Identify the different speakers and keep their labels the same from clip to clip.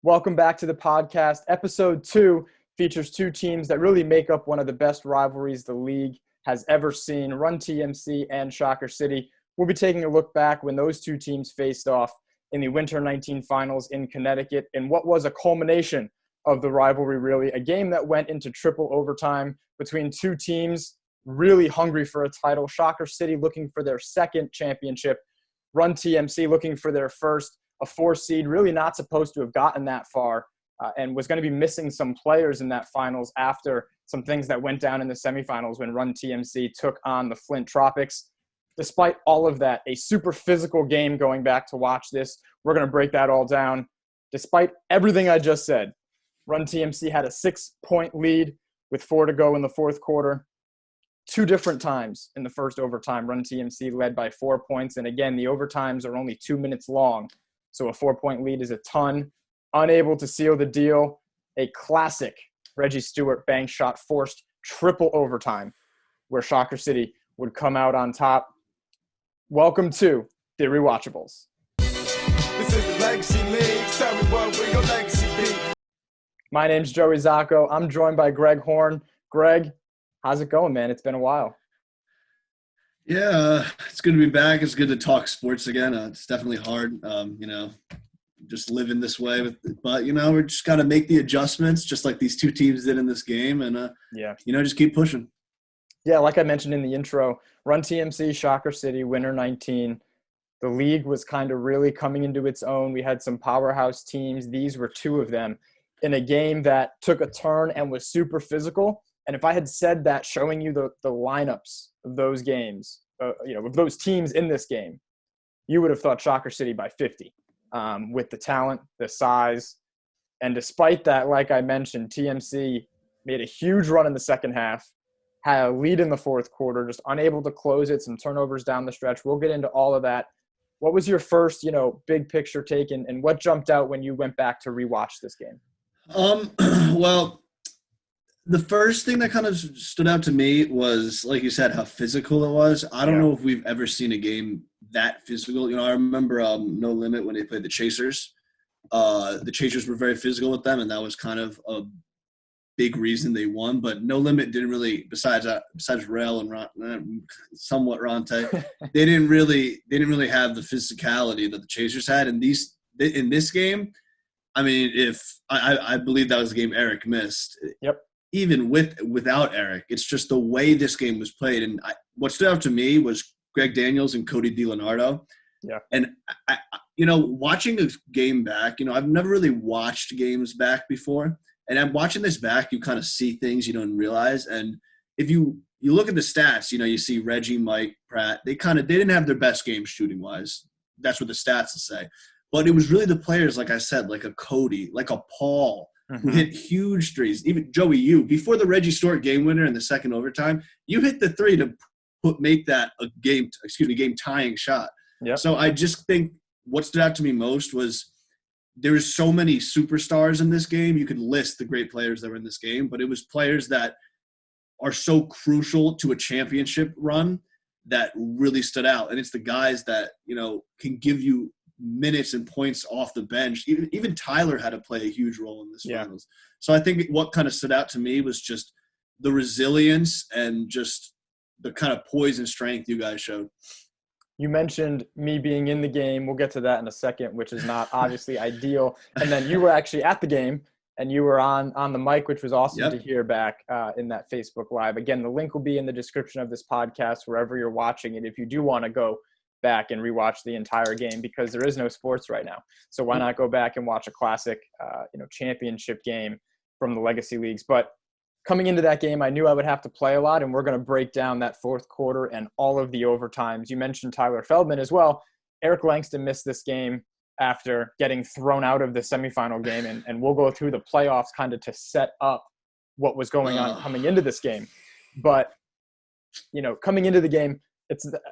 Speaker 1: Welcome back to the podcast. Episode 2 features two teams that really make up one of the best rivalries the league has ever seen, Run TMC and Shocker City. We'll be taking a look back when those two teams faced off in the Winter 19 Finals in Connecticut in what was a culmination of the rivalry, really. A game that went into triple overtime between two teams really hungry for a title. Shocker City looking for their second championship. Run TMC looking for their first. A 4 seed, really not supposed to have gotten that far, and was going to be missing some players in that finals after some things that went down in the semifinals when Run TMC took on the Flint Tropics. Despite all of that, a super physical game going back to watch this. We're going to break that all down. Despite everything I just said, Run TMC had a 6-point lead with 4 to go in the fourth quarter. 2 different times in the first overtime, Run TMC led by 4 points. And again, the overtimes are only 2 minutes long. So a 4-point lead is a ton. Unable to seal the deal. A classic Reggie Stewart bank shot forced triple overtime where Shocker City would come out on top. Welcome to the Rewatchables.
Speaker 2: This is the Legacy League. Tell me what will your legacy be?
Speaker 1: My name's Joey Zocco. I'm joined by Greg Horne. Greg, how's it going, man? It's been a while.
Speaker 3: Yeah, it's good to be back. It's good to talk sports again. It's definitely hard, just living this way. But we're just got to make the adjustments, just like these two teams did in this game, and just keep pushing.
Speaker 1: Yeah, like I mentioned in the intro, Run TMC, Shocker City, Winter 19. The league was kind of really coming into its own. We had some powerhouse teams. These were 2 of them in a game that took a turn and was super physical. And if I had said that, showing you the lineups of those games, of those teams in this game, you would have thought Shocker City by 50 with the talent, the size. And despite that, like I mentioned, TMC made a huge run in the second half, had a lead in the fourth quarter, just unable to close it, some turnovers down the stretch. We'll get into all of that. What was your first, big picture take, and what jumped out when you went back to rewatch this game?
Speaker 3: Well, the first thing that kind of stood out to me was, like you said, how physical it was. I don't know if we've ever seen a game that physical. I remember No Limit when they played the Chasers. The Chasers were very physical with them, and that was kind of a big reason they won. But No Limit didn't really, besides Rail and somewhat Ronte, they didn't really have the physicality that the Chasers had. And in this game, I mean, if I believe that was the game Eric missed.
Speaker 1: Yep.
Speaker 3: Even without Eric, it's just the way this game was played. And what stood out to me was Greg Daniels and Cody DiLeonardo.
Speaker 1: Yeah.
Speaker 3: And, watching a game back, I've never really watched games back before. And I'm watching this back, you kind of see things you don't realize. And if you look at the stats, you see Reggie, Mike, Pratt, they didn't have their best game shooting-wise. That's what the stats will say. But it was really the players, like I said, like a Cody, like a Paul, who hit huge threes. Even Joey, before the Reggie Stewart game winner in the second overtime, you hit the 3 to make that a game tying shot.
Speaker 1: Yep.
Speaker 3: So I just think what stood out to me most was there was so many superstars in this game. You could list the great players that were in this game, but it was players that are so crucial to a championship run that really stood out. And it's the guys that, can give you minutes and points off the bench. Even Tyler had to play a huge role in this finals. So I think what kind of stood out to me was just the resilience and just the kind of poise and strength you guys showed.
Speaker 1: You mentioned me being in the game. We'll get to that in a second, which is not obviously ideal. And then you were actually at the game, and you were on the mic, which was awesome to hear back in that Facebook Live. Again, the link will be in the description of this podcast, wherever you're watching it, if you do want to go back and rewatch the entire game, because there is no sports right now. So why not go back and watch a classic, championship game from the Legacy Leagues? But coming into that game, I knew I would have to play a lot, and we're going to break down that fourth quarter and all of the overtimes. You mentioned Tyler Feldman as well. Eric Langston missed this game after getting thrown out of the semifinal game, and we'll go through the playoffs kind of to set up what was going on coming into this game. But, coming into the game,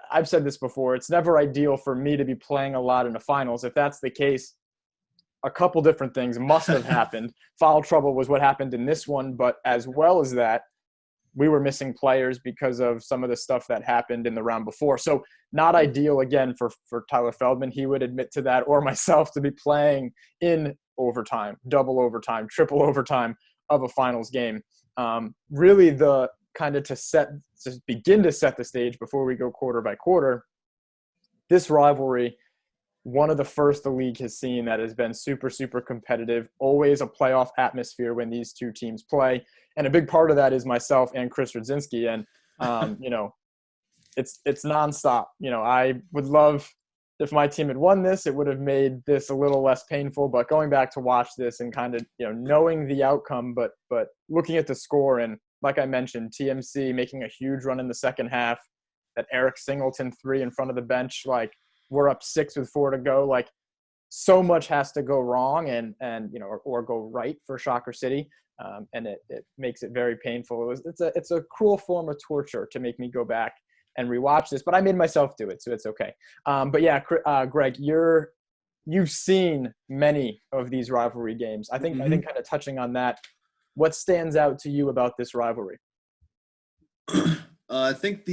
Speaker 1: I've said this before, it's never ideal for me to be playing a lot in the finals. If that's the case, a couple different things must have happened. Foul trouble was what happened in this one, but as well as that, we were missing players because of some of the stuff that happened in the round before. So not ideal, again, for Tyler Feldman. He would admit to that, or myself, to be playing in overtime, double overtime, triple overtime of a finals game. Really the kind of to begin to set the stage before we go quarter by quarter, this rivalry, one of the first the league has seen that has been super, super competitive, always a playoff atmosphere when these two teams play. And a big part of that is myself and Chris Radzinski. And, it's nonstop. I would love if my team had won this, it would have made this a little less painful, but going back to watch this and kind of, knowing the outcome, but looking at the score and like I mentioned, TMC making a huge run in the second half, that Eric Singleton 3 in front of the bench, like we're up 6 with 4 to go. Like so much has to go wrong and or go right for Shocker City. And it makes it very painful. It's a cruel form of torture to make me go back and rewatch this, but I made myself do it, so it's okay. But yeah, Greg, you've seen many of these rivalry games. I think kind of touching on that, what stands out to you about this rivalry?
Speaker 3: I think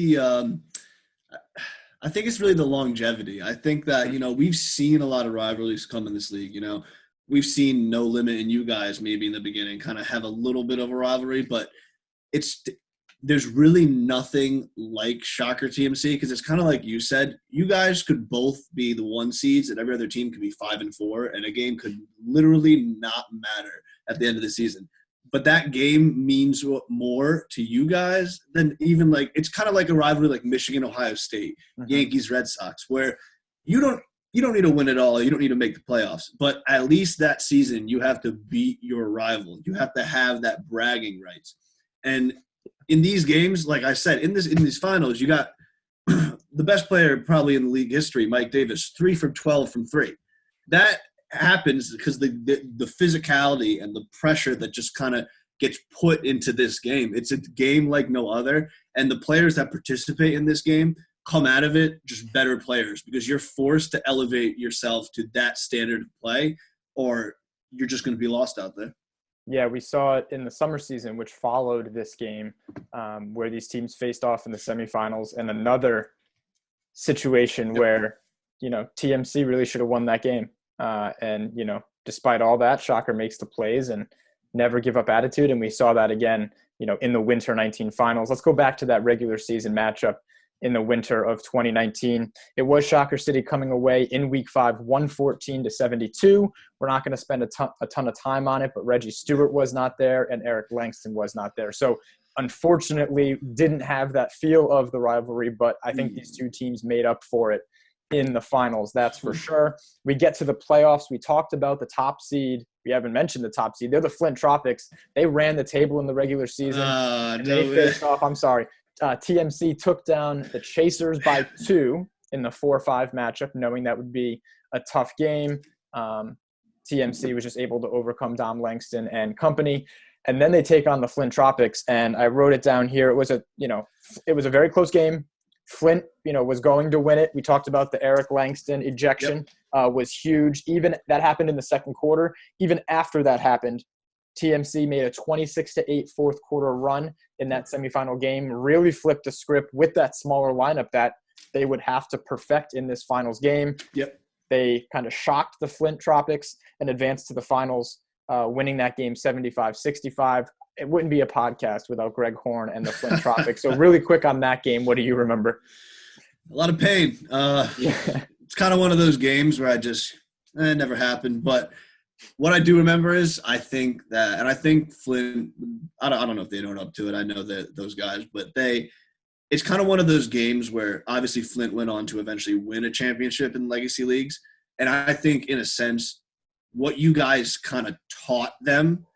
Speaker 3: I think it's really the longevity. I think that, we've seen a lot of rivalries come in this league. We've seen No Limit and you guys maybe in the beginning kind of have a little bit of a rivalry, but there's really nothing like Shocker TMC because it's kind of like you said, you guys could both be the 1 seeds and every other team could be 5-4 and a game could literally not matter at the end of the season. But that game means more to you guys than even it's kind of like a rivalry like Michigan, Ohio State, Yankees, Red Sox, where you don't need to win it all. You don't need to make the playoffs. But at least that season, you have to beat your rival. You have to have that bragging rights. And in these games, like I said, in these finals, you got the best player probably in the league history, Mike Davis, 3 for 12 from 3. That happens because the physicality and the pressure that just kind of gets put into this game. It's a game like no other, and the players that participate in this game come out of it just better players because you're forced to elevate yourself to that standard of play or you're just going to be lost out there.
Speaker 1: Yeah, we saw it in the summer season, which followed this game, where these teams faced off in the semifinals, and another situation where, TMC really should have won that game. And despite all that, Shocker makes the plays and never give up attitude. And we saw that again, in the winter 19 finals. Let's go back to that regular season matchup in the winter of 2019. It was Shocker City coming away in week 5, 114-72. We're not going to spend a ton of time on it, but Reggie Stewart was not there and Eric Langston was not there. So unfortunately didn't have that feel of the rivalry, but I think these two teams made up for it in the finals, that's for sure. We get to the playoffs. We talked about the top seed. We haven't mentioned the top seed. They're the Flint Tropics. They ran the table in the regular season. They faced off. TMC took down the Chasers by 2 in the 4-5 matchup, knowing that would be a tough game. TMC was just able to overcome Dom Langston and company. And then they take on the Flint Tropics. And I wrote it down here. It was a very close game. Flint, was going to win it. We talked about the Eric Langston ejection was huge. Even that happened in the second quarter. Even after that happened, TMC made a 26-8 fourth quarter run in that semifinal game, really flipped the script with that smaller lineup that they would have to perfect in this finals game.
Speaker 3: Yep.
Speaker 1: They kind of shocked the Flint Tropics and advanced to the finals, winning that game 75-65. It wouldn't be a podcast without Greg Horne and the Flint Tropics. So really quick on that game, what do you remember?
Speaker 3: A lot of pain. It's kind of one of those games where it never happened. But what I do remember is I think Flint, I don't know if they know up to it. I know that those guys, but it's kind of one of those games where obviously Flint went on to eventually win a championship in legacy leagues. And I think in a sense, what you guys kind of taught them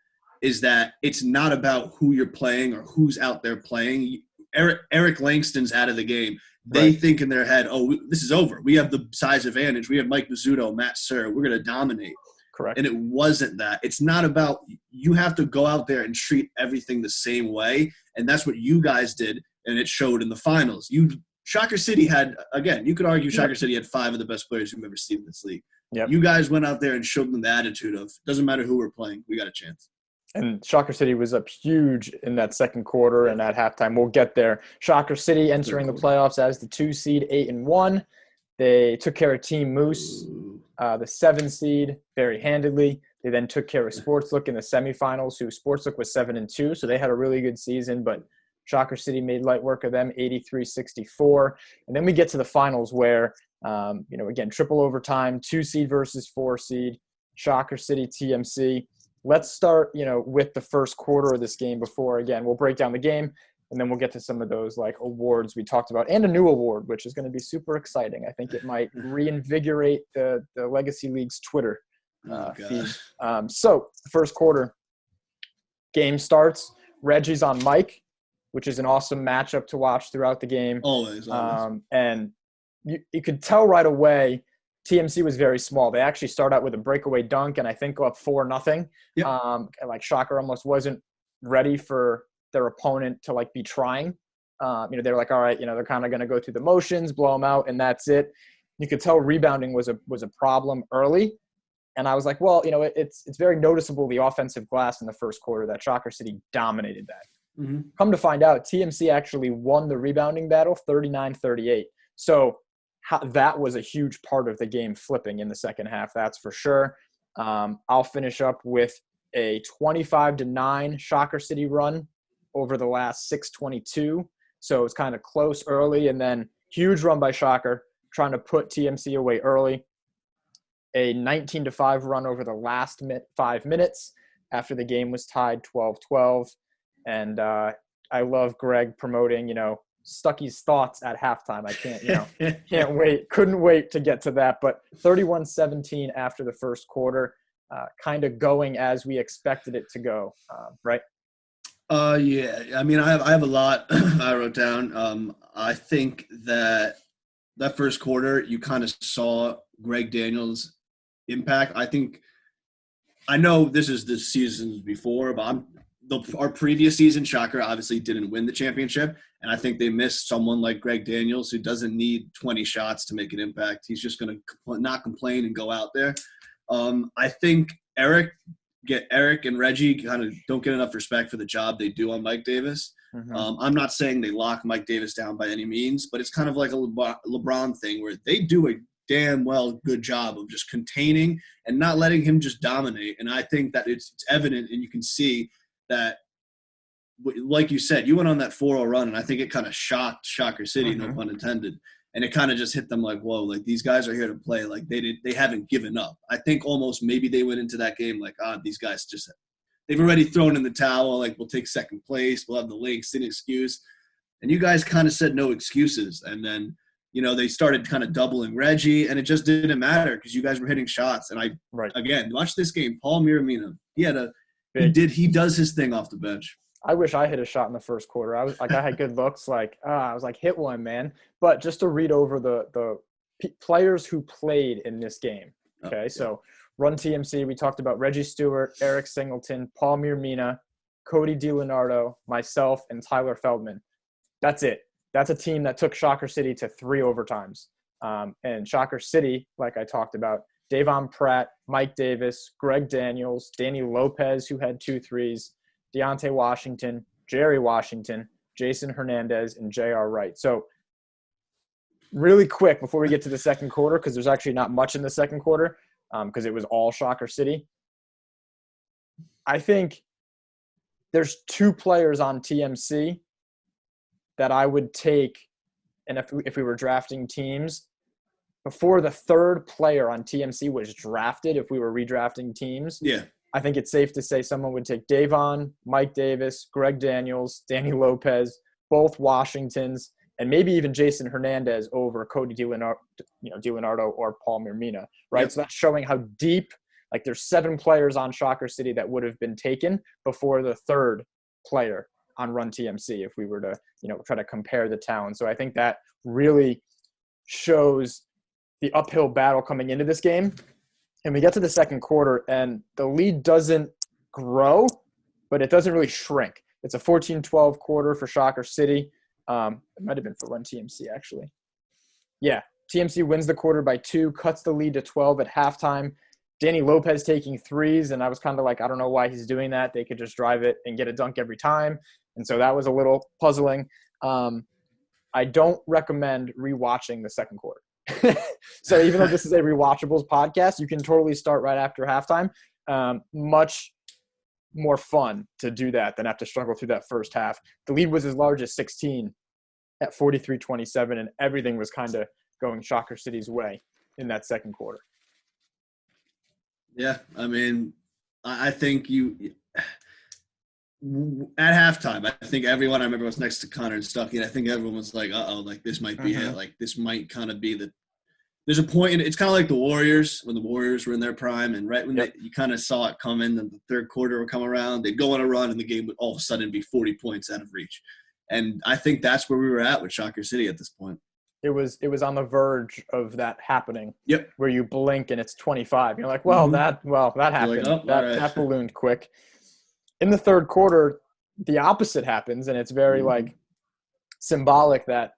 Speaker 3: is that it's not about who you're playing or who's out there playing. Eric Langston's out of the game. They think in their head, this is over. We have the size advantage. We have Mike Bizzuto, Matt Sir. We're going to dominate.
Speaker 1: Correct.
Speaker 3: And it wasn't that. It's not about – you have to go out there and treat everything the same way, and that's what you guys did, and it showed in the finals. Shocker City had – again, you could argue Shocker City had 5 of the best players you've ever seen in this league. Yep. You guys went out there and showed them the attitude of doesn't matter who we're playing, we got a chance.
Speaker 1: And Shocker City was up huge in that second quarter and at halftime. We'll get there. Shocker City entering the playoffs as the 2 seed, 8-1. They took care of Team Moose, the 7 seed, very handedly. They then took care of Sportslook in the semifinals, who Sportslook was 7-2, so they had a really good season, but Shocker City made light work of them, 83-64. And then we get to the finals where, again, triple overtime, 2 seed versus 4 seed, Shocker City, TMC. Let's start, with the first quarter of this game before, again, we'll break down the game, and then we'll get to some of those, awards we talked about, and a new award, which is going to be super exciting. I think it might reinvigorate the Legacy League's Twitter feed. So the first quarter, game starts. Reggie's on Mike, which is an awesome matchup to watch throughout the game.
Speaker 3: Always.
Speaker 1: And you could tell right away TMC was very small. They actually start out with a breakaway dunk and I think go up 4-0. Yep. Shocker almost wasn't ready for their opponent to be trying. They were like, all right, they're kind of going to go through the motions, blow them out, and that's it. You could tell rebounding was a problem early. And I was like, well, it's very noticeable, the offensive glass in the first quarter, that Shocker City dominated that. Mm-hmm. Come to find out, TMC actually won the rebounding battle 39-38. So that was a huge part of the game flipping in the second half, that's for sure. I'll finish up with a 25-9 Shocker City run over the last 6:22. So it's kind of close early, and then huge run by Shocker, trying to put TMC away early. A 19-5 run over the last 5 minutes after the game was tied 12-12. And I love Greg promoting, Stucky's thoughts at halftime. I can't wait. Couldn't wait to get to that. But 31-17 after the first quarter, kind of going as we expected it to go, right?
Speaker 3: Yeah. I mean, I have a lot I wrote down. I think that first quarter, you kind of saw Greg Daniels' impact. I know this is the seasons before, but our previous season, Shocker obviously didn't win the championship, and I think they missed someone like Greg Daniels, who doesn't need 20 shots to make an impact. He's just going to not complain and go out there. I think Eric and Reggie kind of don't get enough respect for the job they do on Mike Davis. Mm-hmm. I'm not saying they lock Mike Davis down by any means, but it's kind of like a LeBron thing where they do a damn good job of just containing and not letting him just dominate. And I think that it's evident, and you can see that, like you said, you went on that 4-0 run, and I think it kind of shocked Shocker City, no pun intended. And it kind of just hit them like, whoa, these guys are here to play. They haven't given up. I think almost maybe they went into that game these guys they've already thrown in the towel. We'll take second place. We'll have the Lynx, an excuse. And you guys kind of said no excuses. And then, they started kind of doubling Reggie, and it just didn't matter because you guys were hitting shots. And again, watch this game. Paul Miramina, he does his thing off the bench.
Speaker 1: I wish I hit a shot in the first quarter. I had good looks. I was like, hit one, man. But just to read over the players who played in this game. Okay, So Run TMC, we talked about Reggie Stewart, Eric Singleton, Paul Miramina, Cody DiLeonardo, myself, and Tyler Feldman. That's it. That's a team that took Shocker City to 3 overtimes. And Shocker City, like I talked about, Davon Pratt, Mike Davis, Greg Daniels, Danny Lopez, who had 2 threes, Deontay Washington, Jerry Washington, Jason Hernandez, and J.R. Wright. So really quick before we get to the second quarter, because there's actually not much in the second quarter because it was all Shocker City. I think there's 2 players on TMC that I would take, and if we were drafting teams, before the third player on TMC was drafted, if we were redrafting teams, I think it's safe to say someone would take Davon, Mike Davis, Greg Daniels, Danny Lopez, both Washingtons, and maybe even Jason Hernandez over Cody DiLeonardo or Paul Miramina, right? Yep. So that's showing how deep, there's 7 players on Shocker City that would have been taken before the third player on Run TMC if we were to, try to compare the town. So I think that really shows the uphill battle coming into this game. And we get to the second quarter, and the lead doesn't grow, but it doesn't really shrink. It's a 14-12 quarter for Shocker City. It might have been for Run TMC, actually. Yeah, TMC wins the quarter by 2, cuts the lead to 12 at halftime. Danny Lopez taking threes, and I was kind of like, I don't know why he's doing that. They could just drive it and get a dunk every time. And so that was a little puzzling. I don't recommend rewatching the second quarter. So even though this is a Rewatchables podcast, you can totally start right after halftime. Much more fun to do that than have to struggle through that first half. The lead was as large as 16 at 43-27, and everything was kind of going Shocker City's way in that second quarter.
Speaker 3: Yeah, I mean, I think at halftime, I think everyone, I remember was next to Connor and Stucky, and I think everyone was like, like this might be it. Like this might kind of be there's a point, and it's kind of like the Warriors, when the Warriors were in their prime, and right when you kind of saw it coming, and the third quarter would come around, they'd go on a run, and the game would all of a sudden be 40 points out of reach. And I think that's where we were at with Shocker City at this point.
Speaker 1: It was on the verge of that happening.
Speaker 3: Yep.
Speaker 1: Where you blink and it's 25. You're like, that happened.
Speaker 3: Like,
Speaker 1: that ballooned quick. In the third quarter, the opposite happens, and it's very like symbolic that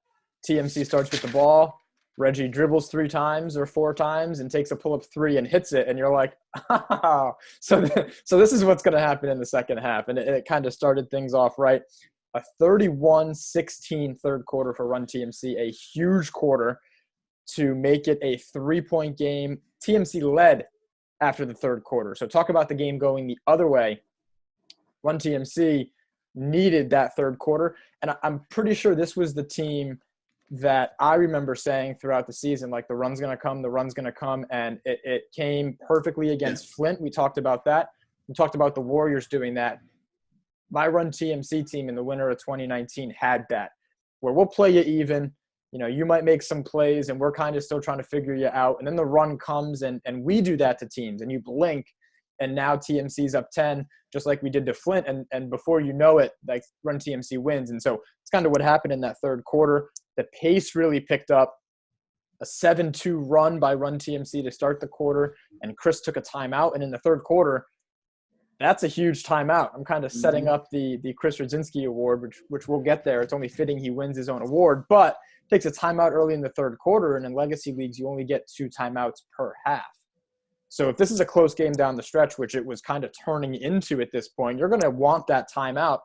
Speaker 1: TMC starts with the ball. Reggie dribbles 3 times or 4 times and takes a pull-up 3 and hits it, and you're like, oh. So this is what's going to happen in the second half, and it kind of started things off right. A 31-16 third quarter for Run TMC, a huge quarter to make it a 3-point game. TMC led after the third quarter. So talk about the game going the other way. Run TMC needed that third quarter, and I'm pretty sure this was the team that I remember saying throughout the season, like the run's going to come, and it came perfectly against Flint. We talked about that. We talked about the Warriors doing that. My Run TMC team in the winter of 2019 had that, where we'll play you even. You know, you might make some plays, and we're kind of still trying to figure you out. And then the run comes, and we do that to teams, and you blink, and now TMC's up 10, just like we did to Flint. And before you know it, like Run TMC wins. And so it's kind of what happened in that third quarter. The pace really picked up. A 7-2 run by Run TMC to start the quarter, and Chris took a timeout. And in the third quarter, that's a huge timeout. I'm kind of setting up the Chris Radzinski Award, which we'll get there. It's only fitting he wins his own award, but takes a timeout early in the third quarter, and in legacy leagues, you only get 2 timeouts per half. So if this is a close game down the stretch, which it was kind of turning into at this point, you're going to want that timeout.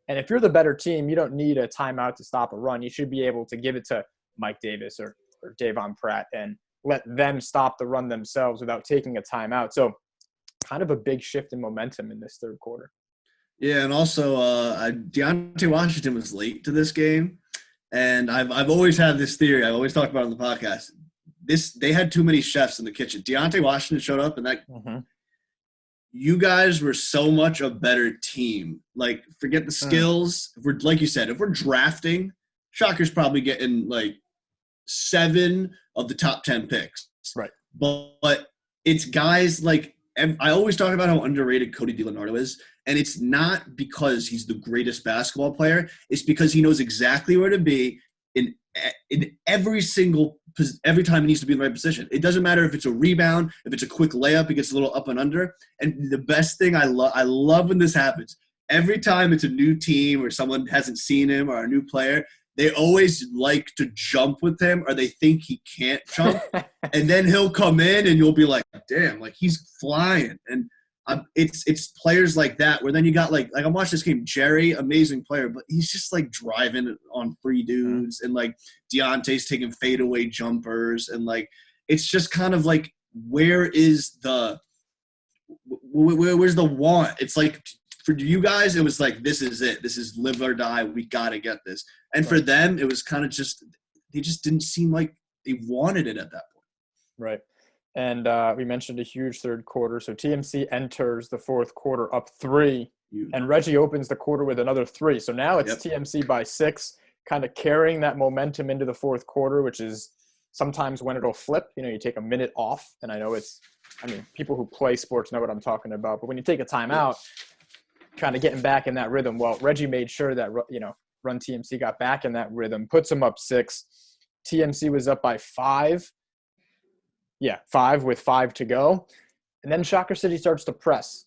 Speaker 1: And if you're the better team, you don't need a timeout to stop a run. You should be able to give it to Mike Davis or Davon Pratt and let them stop the run themselves without taking a timeout. So kind of a big shift in momentum in this third quarter.
Speaker 3: Yeah, and also Deontay Washington was late to this game, and I've always had this theory. I've always talked about it on the podcast. They had too many chefs in the kitchen. Deontay Washington showed up, and that you guys were so much a better team. Like, forget the skills. If we're like you said, if we're drafting, Shocker's probably getting like 7 of the top 10 picks.
Speaker 1: Right.
Speaker 3: But it's guys like I always talk about how underrated Cody DiLeonardo is, and it's not because he's the greatest basketball player. It's because he knows exactly where to be in every time he needs to be in the right position. It doesn't matter if it's a rebound, if it's a quick layup, he gets a little up and under. And the best thing I love when this happens, every time it's a new team or someone hasn't seen him or a new player, they always like to jump with him, or they think he can't jump. And then he'll come in and you'll be like, damn, like he's flying. And it's players like that where then you got like I'm watching this game, Jerry, amazing player, but he's just like driving on 3 dudes, and like Deontay's taking fadeaway jumpers, and like it's just kind of like where's the want? It's like for you guys, it was like, this is it. This is live or die. We got to get this. And for them, it was kind of just they just didn't seem like they wanted it at that point.
Speaker 1: Right. And we mentioned a huge third quarter. So TMC enters the fourth quarter up 3, and Reggie opens the quarter with another 3. So now it's TMC by 6, kind of carrying that momentum into the fourth quarter, which is sometimes when it'll flip. You know, you take a minute off, and I know people who play sports know what I'm talking about. But when you take a timeout, kind of getting back in that rhythm. Well, Reggie made sure that, Run TMC got back in that rhythm, puts them up 6. TMC was up by 5. Yeah, 5 with 5 to go. And then Shocker City starts to press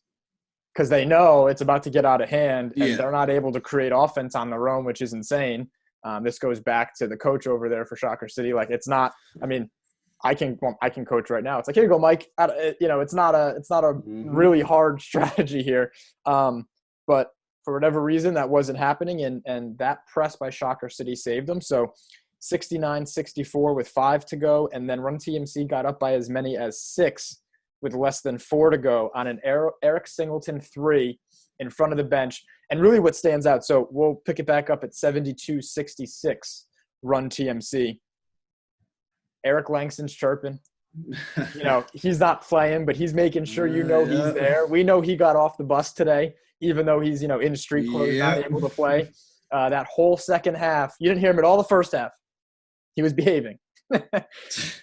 Speaker 1: because they know it's about to get out of hand, and they're not able to create offense on their own, which is insane. This goes back to the coach over there for Shocker City. Like, it's not – I can coach right now. It's like, here you go, Mike. It's not a really hard strategy here. But for whatever reason, that wasn't happening, and that press by Shocker City saved them. So 69-64 with 5 to go, and then Run TMC got up by as many as 6 with less than 4 to go on an Eric Singleton 3 in front of the bench. And really what stands out, so we'll pick it back up at 72-66 run TMC. Eric Langston's chirping. He's not playing, but he's making sure he's there. We know he got off the bus today, even though he's, in street clothes, not able to play. That whole second half, you didn't hear him at all the first half. He was behaving.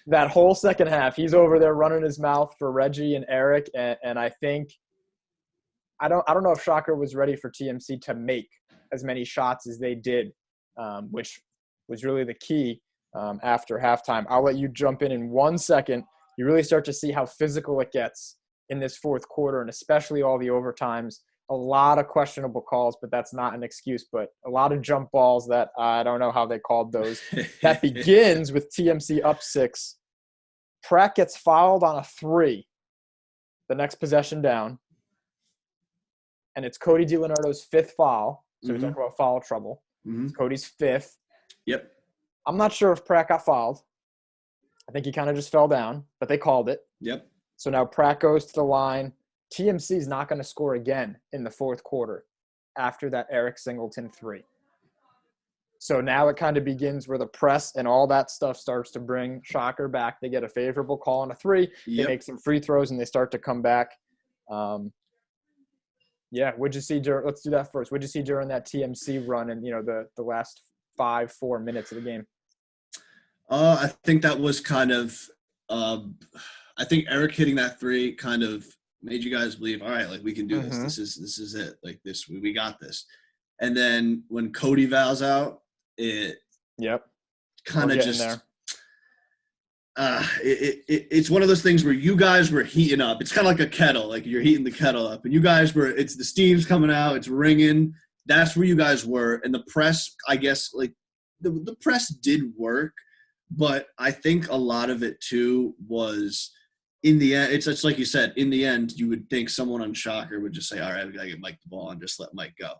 Speaker 1: That whole second half, he's over there running his mouth for Reggie and Eric, and I think I don't know if Shocker was ready for TMC to make as many shots as they did, which was really the key after halftime. I'll let you jump in 1 second. You really start to see how physical it gets in this fourth quarter, and especially all the overtimes. A lot of questionable calls, but that's not an excuse. But a lot of jump balls that I don't know how they called those. That begins with TMC up 6. Pratt gets fouled on a 3 the next possession down. And it's Cody DiLeonardo's 5th foul. So we talk about foul trouble. It's Cody's 5th.
Speaker 3: Yep.
Speaker 1: I'm not sure if Pratt got fouled. I think he kind of just fell down, but they called it.
Speaker 3: Yep.
Speaker 1: So now Pratt goes to the line. TMC is not going to score again in the fourth quarter after that Eric Singleton 3. So now it kind of begins where the press and all that stuff starts to bring Shocker back. They get a favorable call on a 3. They make some free throws, and they start to come back. What'd you see during – let's do that first. What'd you see during that TMC run and, the last 4 minutes of the game?
Speaker 3: I think that was kind of I think Eric hitting that 3 kind of made you guys believe, all right, like we can do this. This is it. Like this, we got this. And then when Cody vows out, it kind of just it's one of those things where you guys were heating up. It's kind of like a kettle, like you're heating the kettle up, and you guys were. It's the steam's coming out. It's ringing. That's where you guys were, and the press. I guess like the press did work, but I think a lot of it too was in the end. It's like you said. In the end, you would think someone on Shocker would just say, "All right, we gotta get Mike the ball and just let Mike go."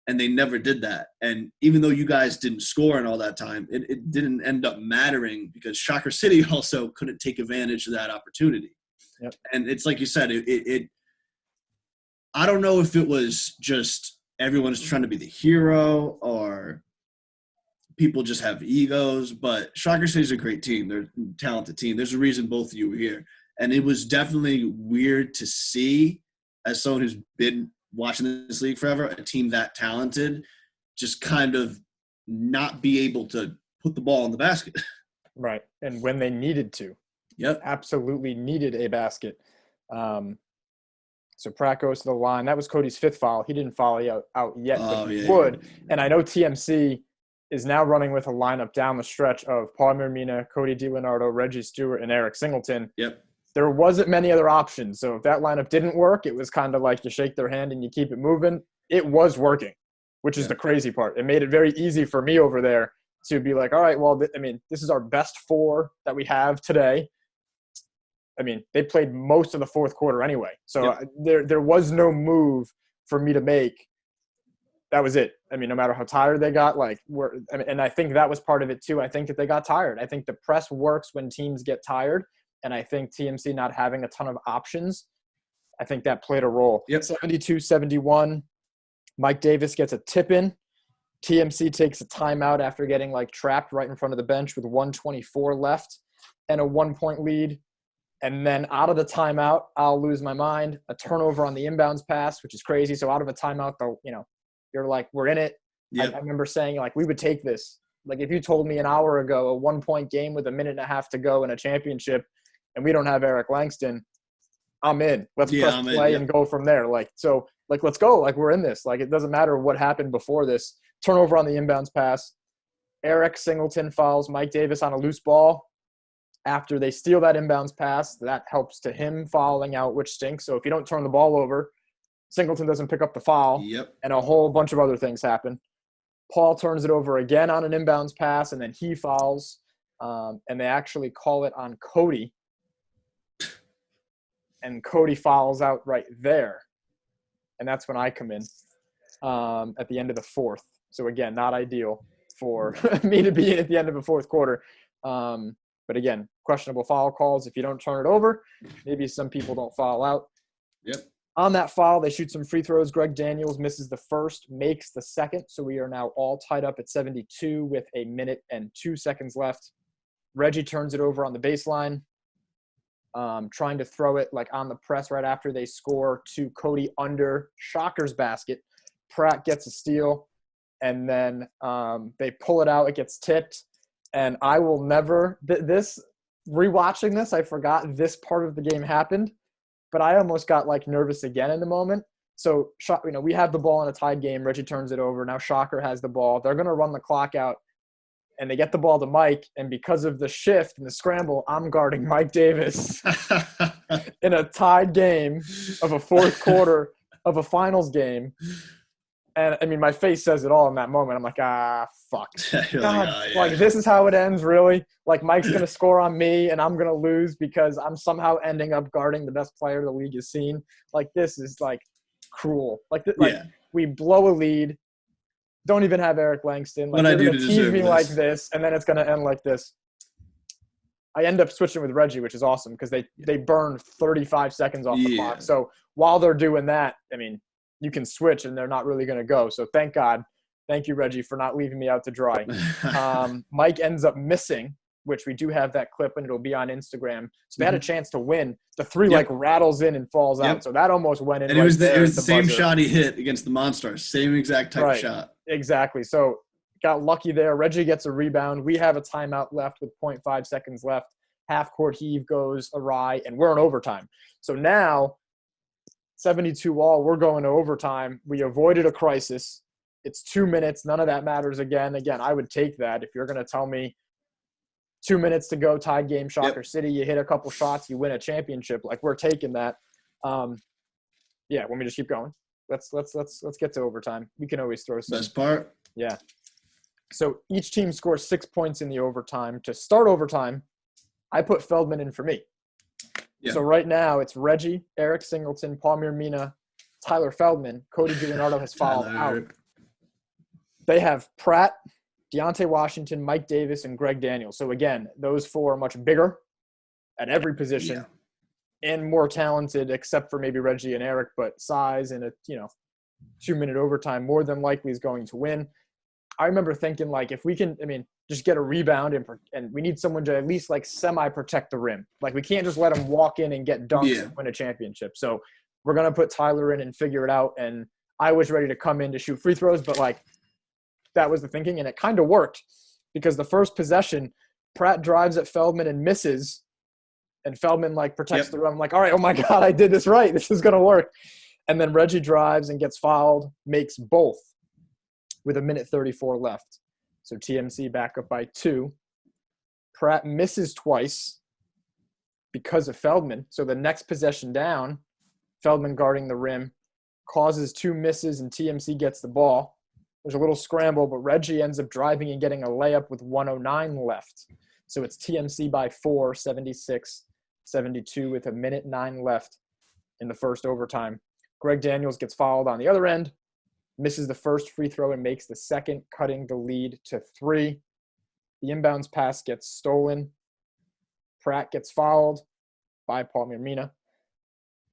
Speaker 3: And they never did that. And even though you guys didn't score in all that time, it didn't end up mattering because Shocker City also couldn't take advantage of that opportunity.
Speaker 1: Yep.
Speaker 3: And it's like you said, I don't know if it was just everyone's trying to be the hero or people just have egos, but Shocker City is a great team. They're a talented team. There's a reason both of you were here. And it was definitely weird to see, as someone who's been watching this league forever, a team that talented just kind of not be able to put the ball in the basket.
Speaker 1: Right. And when they needed to.
Speaker 3: Yep.
Speaker 1: Absolutely needed a basket. So Pratt goes to the line. That was Cody's 5th foul. He didn't foul out yet, but he would. Yeah. And I know TMC is now running with a lineup down the stretch of Paul Mermina, Cody DiLeonardo, Reggie Stewart, and Eric Singleton.
Speaker 3: Yep.
Speaker 1: There wasn't many other options. So if that lineup didn't work, it was kind of like you shake their hand and you keep it moving. It was working, which is the crazy part. It made it very easy for me over there to be like, all right, well, this is our best 4 that we have today. They played most of the fourth quarter anyway. So there was no move for me to make. That was it. No matter how tired they got, and I think that was part of it too. I think that they got tired. I think the press works when teams get tired. And I think TMC not having a ton of options, I think that played a role.
Speaker 3: Yep.
Speaker 1: 72-71, Mike Davis gets a tip in. TMC takes a timeout after getting trapped right in front of the bench with 1:24 left and a 1-point lead. And then out of the timeout, I'll lose my mind, a turnover on the inbounds pass, which is crazy. So out of a timeout, though, you're like, we're in it. Yep. I remember saying, we would take this. If you told me an hour ago, a 1-point game with a minute and a half to go in a championship, and we don't have Eric Langston, I'm in. Let's press play and go from there. Let's go. We're in this. It doesn't matter what happened before this. Turnover on the inbounds pass. Eric Singleton fouls Mike Davis on a loose ball. After they steal that inbounds pass, that helps to him fouling out, which stinks. So if you don't turn the ball over, Singleton doesn't pick up the foul.
Speaker 3: Yep.
Speaker 1: And a whole bunch of other things happen. Paul turns it over again on an inbounds pass, and then he fouls. And they actually call it on Cody. And Cody fouls out right there. And that's when I come in at the end of the fourth. So, again, not ideal for me to be in at the end of the fourth quarter. But again, questionable foul calls. If you don't turn it over, maybe some people don't foul out.
Speaker 3: Yep.
Speaker 1: On that foul, they shoot some free throws. Greg Daniels misses the first, makes the second. So we are now all tied up at 72 with 1 minute and 2 seconds left. Reggie turns it over on the baseline, trying to throw it like on the press right after they score to Cody under Shocker's basket. Pratt gets a steal, and then they pull it out. It gets tipped, and I will never rewatching this, I forgot this part of the game happened, but I almost got like nervous again in the moment. So, we have the ball in a tied game. Reggie turns it over. Now Shocker has the ball. They're going to run the clock out, and they get the ball to Mike. And because of the shift and the scramble, I'm guarding Mike Davis in a tied game of a fourth quarter of a finals game. And, I mean, my face says it all in that moment. I'm like, fuck. God, this is how it ends, really? Like, Mike's going to score on me, and I'm going to lose because I'm somehow ending up guarding the best player the league has seen. Like, this is, like, cruel. Like we blow a lead, don't even have Eric Langston. Like, they're going to tease me like this, and then it's going to end like this. I end up switching with Reggie, which is awesome because they burn 35 seconds off the clock. So while they're doing that, I mean, you can switch and they're not really going to go. So thank God. Thank you, Reggie, for not leaving me out to dry. Mike ends up missing, which we do have that clip and it'll be on Instagram. So they had a chance to win. The three like rattles in and falls out. So that almost went in.
Speaker 3: And it was the same shot he hit against the Monstars. Same exact type of shot.
Speaker 1: Exactly. So got lucky there. Reggie gets a rebound. We have a timeout left with 0.5 seconds left. Half court heave goes awry and we're in overtime. So now 72 all, we're going to overtime. We avoided a crisis. It's 2 minutes. None of that matters again. Again, I would take that. If you're going to tell me 2 minutes to go, tied game, Shocker City, you hit a couple shots, you win a championship. Like, we're taking that. Want me to just keep going? Let's get to overtime. We can always throw some.
Speaker 3: Best part.
Speaker 1: Yeah. So each team scores 6 points in the overtime. To start overtime, I put Feldman in for me. Yeah. So right now it's Reggie, Eric Singleton, Palmer Mina, Tyler Feldman. Cody DiLeonardo has fouled out. They have Pratt, Deontay Washington, Mike Davis, and Greg Daniels. So again, those four are much bigger at every position and more talented, except for maybe Reggie and Eric. But size and 2 minute overtime more than likely is going to win. I remember thinking, like, if we can, just get a rebound and we need someone to at least like semi-protect the rim. Like, we can't just let them walk in and get dunked and win a championship. So we're going to put Tyler in and figure it out. And I was ready to come in to shoot free throws, but like that was the thinking. And it kind of worked because the first possession, Pratt drives at Feldman and misses. And Feldman like protects the rim. I'm like, all right, oh my God, I did this right. This is going to work. And then Reggie drives and gets fouled, makes both with 1:34 left. So TMC back up by 2. Pratt misses twice because of Feldman. So the next possession down, Feldman guarding the rim, causes 2 misses and TMC gets the ball. There's a little scramble, but Reggie ends up driving and getting a layup with 1:09 left. So it's TMC by 4, 76-72 with 1:09 left in the first overtime. Greg Daniels gets fouled on the other end, misses the first free throw and makes the second, cutting the lead to 3. The inbounds pass gets stolen. Pratt gets fouled by Palmer Mina,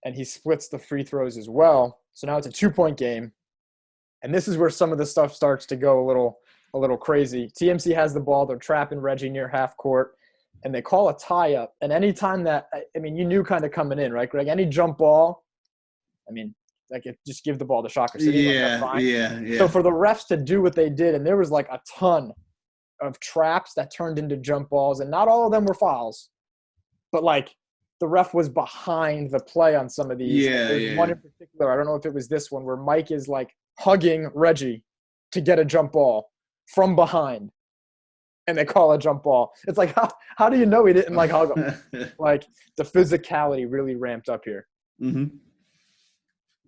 Speaker 1: and he splits the free throws as well. So now it's a 2-point game, and this is where some of the stuff starts to go a little crazy. TMC has the ball. They're trapping Reggie near half court, and they call a tie-up. And anytime that – you knew kind of coming in, right, Greg? Any jump ball, just give the ball to Shocker City. Yeah. So for the refs to do what they did, and there was like a ton of traps that turned into jump balls, and not all of them were fouls, but like the ref was behind the play on some of these. There's one in particular, I don't know if it was this one, where Mike is like hugging Reggie to get a jump ball from behind, and they call a jump ball. It's like, how do you know he didn't like hug him? Like, the physicality really ramped up here.
Speaker 3: Mm-hmm.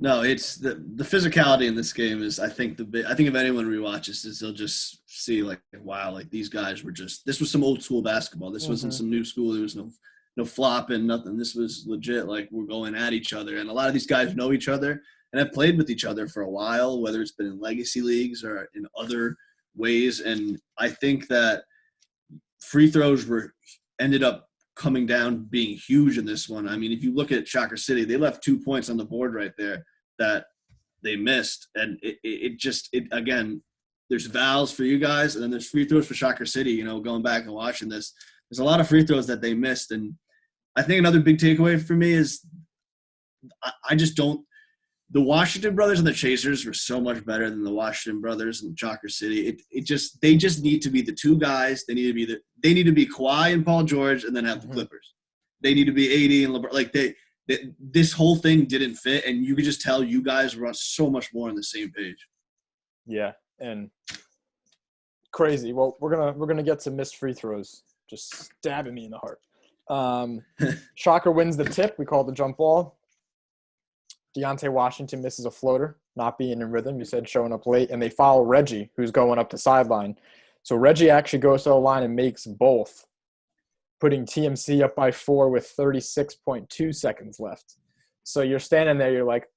Speaker 3: No, it's the physicality in this game is, I think if anyone rewatches this, they'll just see like, wow, like these guys were this was some old school basketball. This wasn't some new school. There was no flopping, nothing. This was legit. Like, we're going at each other. And a lot of these guys know each other and have played with each other for a while, whether it's been in legacy leagues or in other ways. And I think that free throws were ended up coming down being huge in this one. I mean, if you look at Shocker City, they left 2 points on the board right there that they missed. And it again, there's fouls for you guys, and then there's free throws for Shocker City. You know, going back and watching this, there's a lot of free throws that they missed. And I think another big takeaway for me is I just don't – the Washington brothers and the Chasers were so much better than the Washington brothers and Shocker City. They just need to be the two guys. They need to be Kawhi and Paul George, and then have the Clippers. They need to be AD and LeBron. Like this whole thing didn't fit, and you could just tell you guys were on so much more on the same page.
Speaker 1: Yeah, and crazy. Well, we're gonna get some missed free throws, just stabbing me in the heart. Shocker wins the tip. We call it the jump ball. Deontay Washington misses a floater, not being in rhythm. You said showing up late, and they foul Reggie, who's going up the sideline. So Reggie actually goes to the line and makes both, putting TMC up by 4 with 36.2 seconds left. So you're standing there, you're like,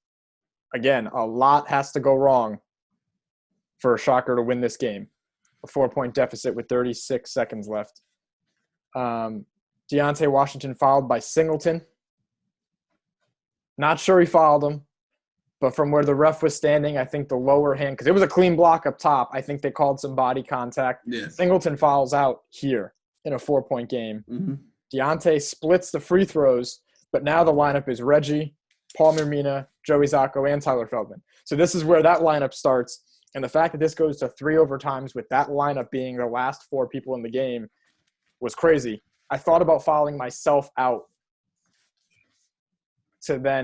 Speaker 1: again, a lot has to go wrong for Shocker to win this game. A 4-point deficit with 36 seconds left. Deontay Washington fouled by Singleton. Not sure he fouled him, but from where the ref was standing, I think the lower hand, because it was a clean block up top, I think they called some body contact.
Speaker 3: Yeah.
Speaker 1: Singleton fouls out here in a 4-point game.
Speaker 3: Mm-hmm.
Speaker 1: Deontay splits the free throws, but now the lineup is Reggie, Paul Mermina, Joey Zocco, and Tyler Feldman. So this is where that lineup starts. And the fact that this goes to 3 overtimes with that lineup being the last 4 people in the game was crazy. I thought about fouling myself out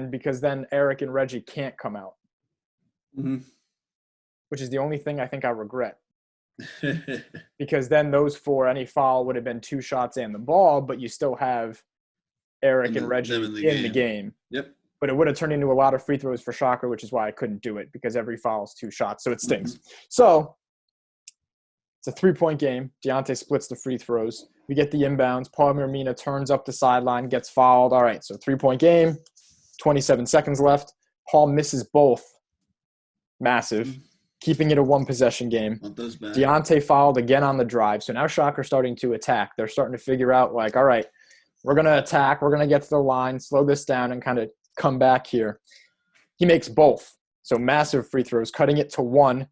Speaker 1: because then Eric and Reggie can't come out, which is the only thing I think I regret. Because then those 4, any foul would have been 2 shots and the ball, but you still have Eric and Reggie in the game.
Speaker 3: Yep.
Speaker 1: But it would have turned into a lot of free throws for Shocker, which is why I couldn't do it, because every foul is 2 shots, so it stings. So it's a 3-point game. Deontay splits the free throws. We get the inbounds. Paul Mermina turns up the sideline, gets fouled. All right, so 3-point game, 27 seconds left. Paul misses both. Massive. Keeping it a 1-possession game. Deontay fouled again on the drive. So now Shocker's starting to attack. They're starting to figure out, like, all right, we're going to attack. We're going to get to the line, slow this down, and kind of come back here. He makes both. So massive free throws, cutting it to 1.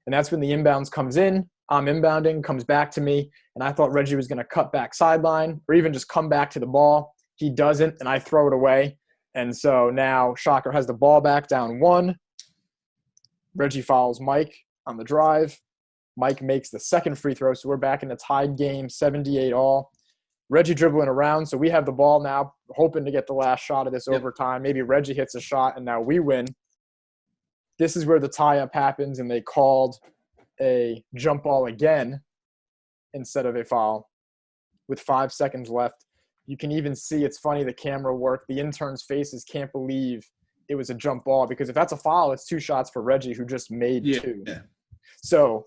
Speaker 1: And that's when the inbounds comes in. I'm inbounding, comes back to me. And I thought Reggie was going to cut back sideline or even just come back to the ball. He doesn't, and I throw it away. And so now Shocker has the ball back down 1. Reggie fouls Mike on the drive. Mike makes the second free throw, so we're back in a tied game, 78 all. Reggie dribbling around, so we have the ball now, hoping to get the last shot of this overtime. Maybe Reggie hits a shot, and now we win. This is where the tie-up happens, and they called a jump ball again instead of a foul with 5 seconds left. You can even see, it's funny, the camera work. The interns' faces can't believe it was a jump ball, because if that's a foul, it's 2 shots for Reggie, who just made 2.
Speaker 3: Yeah.
Speaker 1: So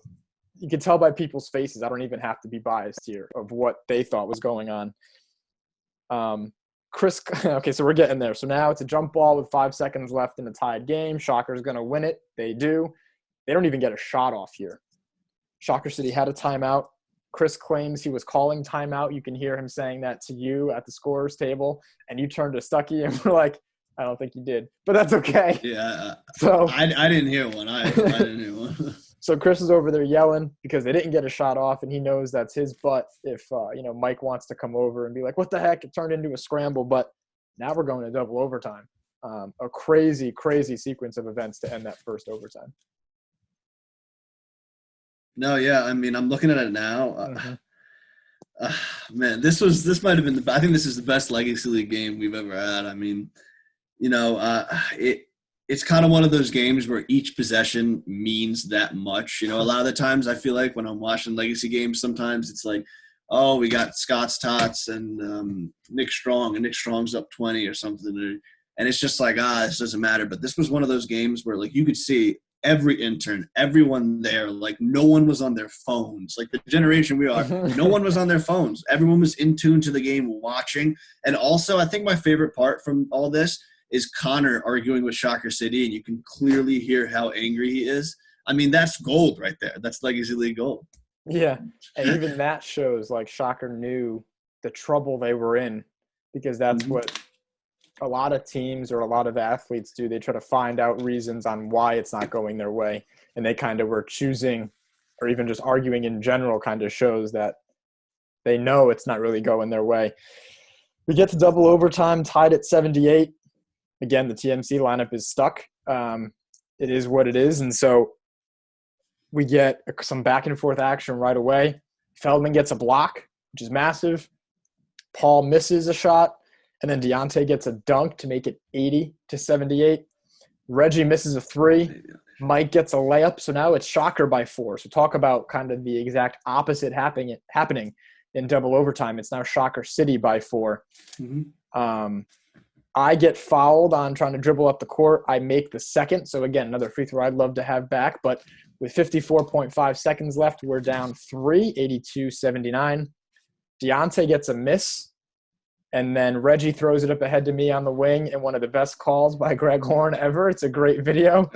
Speaker 1: you can tell by people's faces. I don't even have to be biased here of what they thought was going on. Okay, so we're getting there. So now it's a jump ball with 5 seconds left in a tied game. Shocker's going to win it. They do. They don't even get a shot off here. Shocker City had a timeout. Chris claims he was calling timeout. You can hear him saying that to you at the scorer's table, and you turned to Stuckey and we're like, I don't think you did, but that's okay.
Speaker 3: Yeah.
Speaker 1: So
Speaker 3: I didn't hear one. I didn't hear one.
Speaker 1: So Chris is over there yelling because they didn't get a shot off, and he knows that's his butt if Mike wants to come over and be like, what the heck? It turned into a scramble, but now we're going to double overtime. A crazy, crazy sequence of events to end that first overtime.
Speaker 3: No, yeah. I mean, I'm looking at it now. Man, this might have been I think this is the best Legacy League game we've ever had. I mean, it's kind of one of those games where each possession means that much. A lot of the times I feel like when I'm watching Legacy games, sometimes it's like, oh, we got Scott's Tots and Nick Strong, and Nick Strong's up 20 or something. And it's just like, this doesn't matter. But this was one of those games where, like, you could see every intern, everyone there, like, no one was on their phones. Like, the generation we are, no one was on their phones. Everyone was in tune to the game, watching. And also, I think my favorite part from all this is Connor arguing with Shocker City, and you can clearly hear how angry he is. I mean, that's gold right there. That's Legacy League gold.
Speaker 1: Yeah, and even that shows, like, Shocker knew the trouble they were in, because that's what a lot of teams or a lot of athletes do. They try to find out reasons on why it's not going their way, and they kind of were choosing or even just arguing in general kind of shows that they know it's not really going their way. We get to double overtime, tied at 78. Again, the TMC lineup is stuck. It is what it is. And so we get some back and forth action right away. Feldman gets a block, which is massive. Paul misses a shot. And then Deontay gets a dunk to make it 80-78. Reggie misses a three. Mike gets a layup. So now it's Shocker by 4. So talk about kind of the exact opposite happening in double overtime. It's now Shocker City by 4. I get fouled on trying to dribble up the court. I make the second. So, again, another free throw I'd love to have back. But with 54.5 seconds left, we're down 3, 82-79. Deontay gets a miss. And then Reggie throws it up ahead to me on the wing in one of the best calls by Greg Horne ever. It's a great video.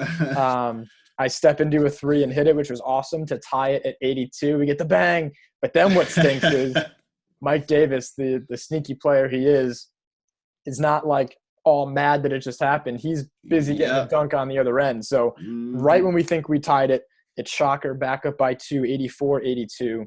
Speaker 1: I step into a 3 and hit it, which was awesome to tie it at 82. We get the bang. But then what stinks is Mike Davis, the sneaky player he is not like all mad that it just happened. He's busy getting a dunk on the other end. So right when we think we tied it, it's Shocker back up by 2, 84-82.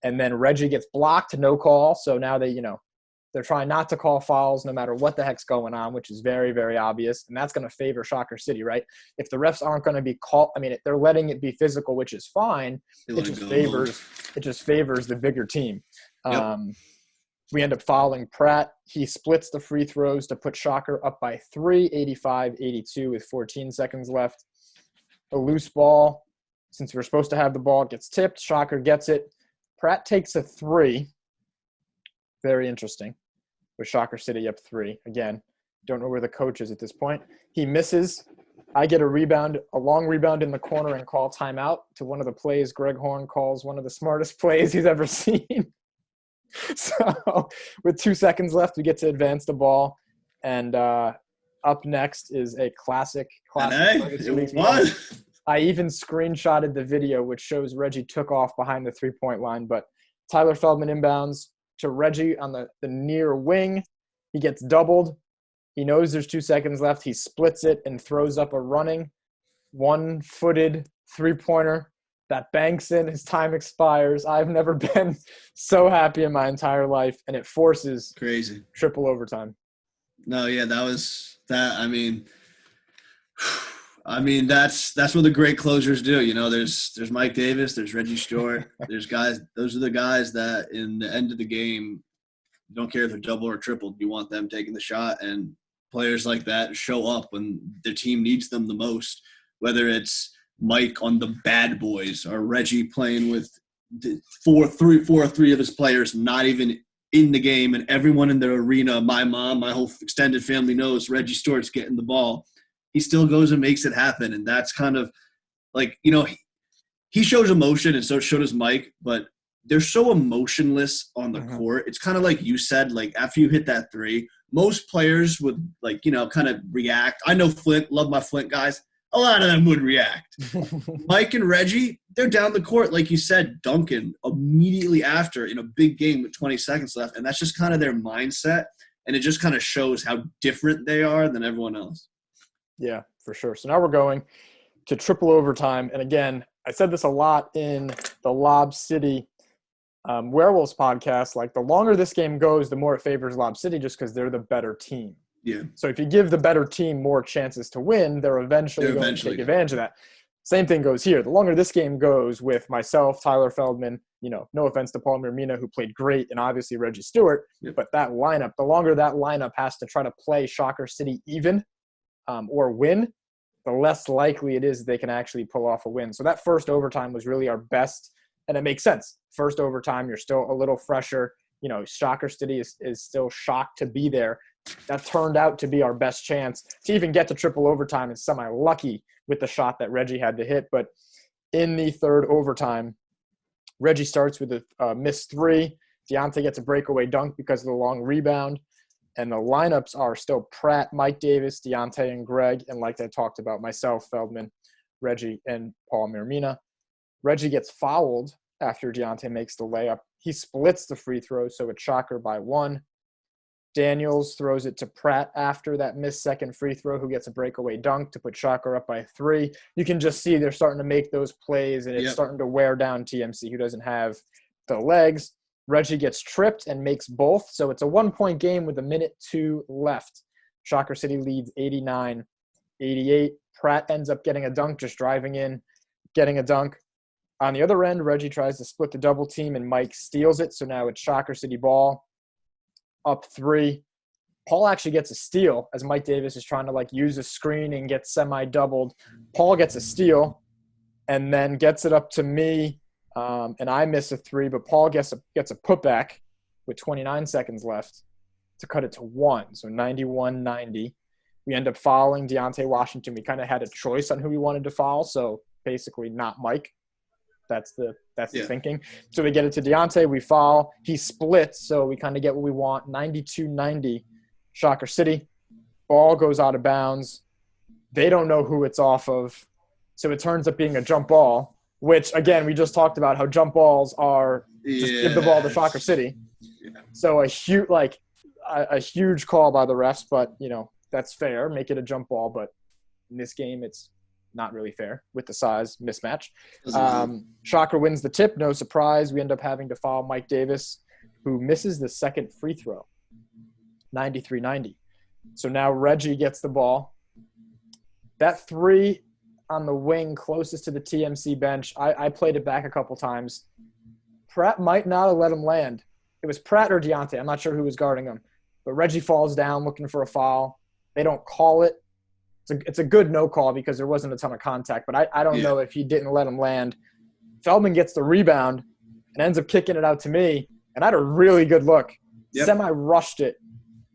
Speaker 1: And then Reggie gets blocked, no call. So now they're trying not to call fouls no matter what the heck's going on, which is very, very obvious. And that's going to favor Shocker City, right? If the refs aren't going to be called, they're letting it be physical, which is fine. It just favors the bigger team. We end up fouling Pratt. He splits the free throws to put Shocker up by 3, 85-82 with 14 seconds left. A loose ball. Since we're supposed to have the ball, it gets tipped. Shocker gets it. Pratt takes a 3. Very interesting. With Shocker City up 3. Again, don't know where the coach is at this point. He misses. I get a long rebound in the corner and call timeout to one of the plays Greg Horne calls one of the smartest plays he's ever seen. So with 2 seconds left, we get to advance the ball. And up next is a classic.
Speaker 3: It was.
Speaker 1: I even screenshotted the video, which shows Reggie took off behind the 3-point line. But Tyler Feldman inbounds to Reggie on the near wing. He gets doubled. He knows there's 2 seconds left. He splits it and throws up a running one-footed 3-pointer that banks in. His time expires. I've never been so happy in my entire life, and it forces
Speaker 3: crazy
Speaker 1: triple overtime.
Speaker 3: No, yeah, that was that. I mean, that's what the great closers do. There's Mike Davis, there's Reggie Stewart, there's guys. Those are the guys that in the end of the game, you don't care if they're double or triple. You want them taking the shot, and players like that show up when their team needs them the most. Whether it's Mike on the Bad Boys or Reggie playing with 4 or 3 of his players not even in the game, and everyone in the arena, my mom, my whole extended family knows Reggie Stewart's getting the ball. He still goes and makes it happen, and that's kind of like, he shows emotion, and so does Mike, but they're so emotionless on the court. It's kind of like you said, like after you hit that 3, most players would kind of react. I know Flint, love my Flint guys. A lot of them would react. Mike and Reggie, they're down the court, like you said, dunking immediately after in a big game with 20 seconds left. And that's just kind of their mindset. And it just kind of shows how different they are than everyone else.
Speaker 1: Yeah, for sure. So now we're going to triple overtime. And again, I said this a lot in the Lob City Werewolves podcast. Like, the longer this game goes, the more it favors Lob City just because they're the better team.
Speaker 3: Yeah.
Speaker 1: So if you give the better team more chances to win, they're eventually going to take advantage of that. Same thing goes here. The longer this game goes with myself, Tyler Feldman, no offense to Paul Mirmina, who played great, and obviously Reggie Stewart, but that lineup, the longer that lineup has to try to play Shocker City even or win, the less likely it is they can actually pull off a win. So that first overtime was really our best, and it makes sense. First overtime, you're still a little fresher. Shocker City is still shocked to be there. That turned out to be our best chance to even get to triple overtime, and semi-lucky with the shot that Reggie had to hit. But in the third overtime, Reggie starts with a missed 3. Deontay gets a breakaway dunk because of the long rebound. And the lineups are still Pratt, Mike Davis, Deontay, and Greg. And like I talked about, myself, Feldman, Reggie, and Paul Mirmina. Reggie gets fouled after Deontay makes the layup. He splits the free throw, so it's Shocker by 1. Daniels throws it to Pratt after that missed second free throw, who gets a breakaway dunk to put Shocker up by 3. You can just see they're starting to make those plays, and it's starting to wear down TMC, who doesn't have the legs. Reggie gets tripped and makes both, so it's a 1-point game with 1:02 left. Shocker City leads 89-88. Pratt ends up getting a dunk, just driving in, getting a dunk. On the other end, Reggie tries to split the double team, and Mike steals it, so now it's Shocker City ball. Up 3. Paul actually gets a steal as Mike Davis is trying to use a screen and get semi-doubled. Paul gets a steal and then gets it up to me, and I miss a 3, but Paul gets a putback with 29 seconds left to cut it to 1, so 91-90. We end up fouling Deontay Washington. We kind of had a choice on who we wanted to foul, so basically not Mike. That's the thinking. So we get it to Deontay. We foul. He splits, so we kind of get what we want. 92-90, Shocker City. Ball goes out of bounds. They don't know who it's off of, so it turns up being a jump ball, which, again, we just talked about how jump balls are just give the ball to Shocker City. Yeah. So a huge call by the refs, but, that's fair. Make it a jump ball, but in this game it's not really fair with the size mismatch. Shocker wins the tip, no surprise. We end up having to foul Mike Davis, who misses the second free throw, 93-90. So now Reggie gets the ball. That 3 on the wing closest to the TMC bench, I played it back a couple times. Pratt might not have let him land. It was Pratt or Deontay. I'm not sure who was guarding him. But Reggie falls down looking for a foul. They don't call it. It's a good no call because there wasn't a ton of contact, but I don't know if he didn't let him land. Feldman gets the rebound and ends up kicking it out to me, and I had a really good look. Yep. Semi-rushed it,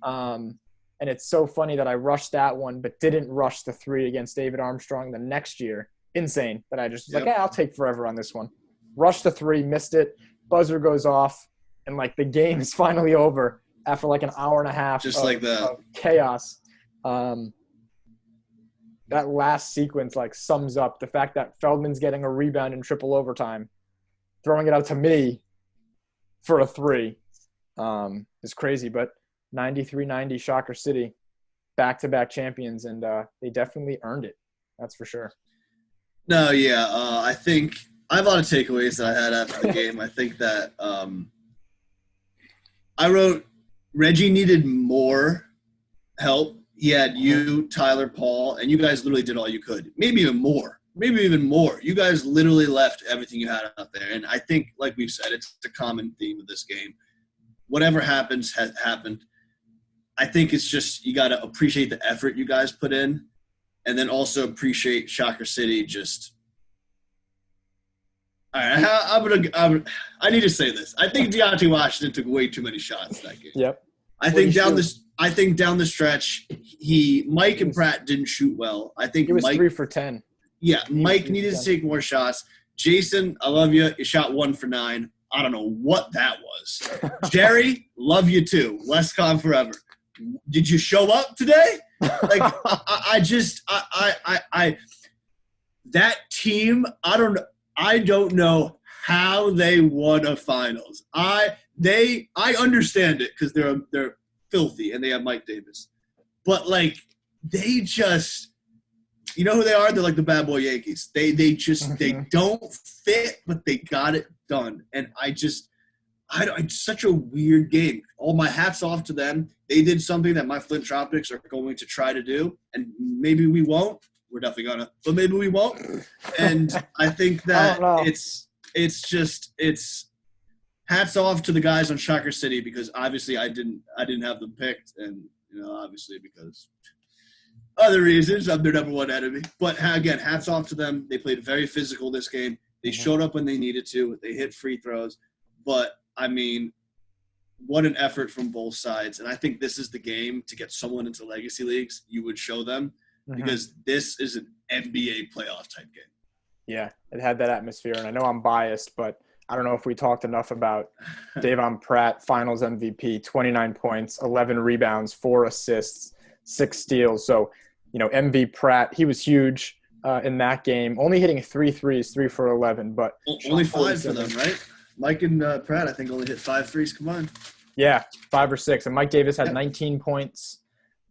Speaker 1: and it's so funny that I rushed that one but didn't rush the 3 against David Armstrong the next year. Insane that I just was I'll take forever on this one. Rushed the 3, missed it, buzzer goes off, and the game is finally over after an hour and a half
Speaker 3: just
Speaker 1: of chaos. That last sequence sums up the fact that Feldman's getting a rebound in triple overtime, throwing it out to me for a 3 is crazy. But 93-90 Shocker City, back-to-back champions, and they definitely earned it. That's for sure.
Speaker 3: No, yeah. I think I have a lot of takeaways that I had after the game. I think that I wrote Reggie needed more help. He had you, Tyler, Paul, and you guys literally did all you could. Maybe even more. You guys literally left everything you had out there. And I think, like we've said, it's a common theme of this game. Whatever happens has happened. I think it's just you got to appreciate the effort you guys put in, and then also appreciate Shocker City just – all right, I need to say this. I think Deontay Washington took way too many shots that game.
Speaker 1: Yep.
Speaker 3: I think down the stretch, Mike and Pratt didn't shoot well. I think
Speaker 1: he was
Speaker 3: Mike
Speaker 1: 3 for 10.
Speaker 3: Yeah, Mike needed to take more shots. Jason, I love you. You shot 1 for 9. I don't know what that was. Jerry, love you too. Lescon forever. Did you show up today? That team. I don't know how they won a finals. I understand it because they're filthy and they have Mike Davis, but they just, you know who they are? They're like the bad boy Yankees. They don't fit, but they got it done. And it's such a weird game. All my hats off to them. They did something that my Flint Tropics are going to try to do, and maybe we won't. We're definitely gonna, but maybe we won't. And I think that it's hats off to the guys on Shocker City because obviously I didn't have them picked, and obviously because other reasons I'm their number one enemy. But again, hats off to them. They played very physical this game. They showed up when they needed to. They hit free throws. But I mean, what an effort from both sides. And I think this is the game to get someone into legacy leagues. You would show them because this is an NBA playoff type game. Yeah,
Speaker 1: it had that atmosphere. And I know I'm biased, but I don't know if we talked enough about Davon Pratt, finals MVP, 29 points, 11 rebounds, 4 assists, 6 steals. So, MV Pratt, he was huge. in that game, only hitting 3 threes, 3 for 11, but
Speaker 3: only 5 for them, right? Mike and Pratt, I think, only hit 5 threes combined.
Speaker 1: Yeah, 5 or 6. And Mike Davis had 19 points,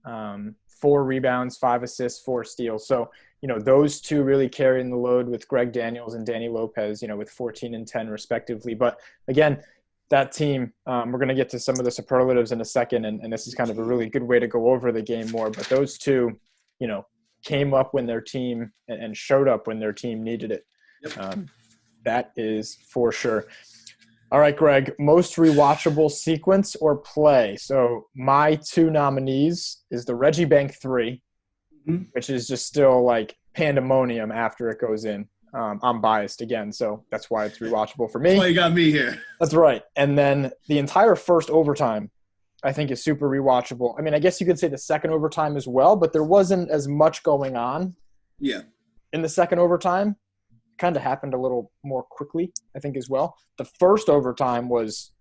Speaker 1: 4 rebounds, 5 assists, 4 steals. So, those two really carrying the load with Greg Daniels and Danny Lopez, with 14 and 10 respectively. But again, that team, we're going to get to some of the superlatives in a second, and this is kind of a really good way to go over the game more. But those two, came up when their team and showed up when their team needed it.
Speaker 3: Yep.
Speaker 1: That is for sure. All right, Greg, most rewatchable sequence or play. So my 2 nominees is the Reggie Bank 3, which is just still like pandemonium after it goes in. I'm biased again, so that's why it's rewatchable for me.
Speaker 3: That's why you got me here.
Speaker 1: That's right. And then the entire first overtime, I think, is super rewatchable. I mean, I guess you could say the second overtime as well, but there wasn't as much going on.
Speaker 3: Yeah.
Speaker 1: In the second overtime. Kind of happened a little more quickly, I think, as well. The first overtime was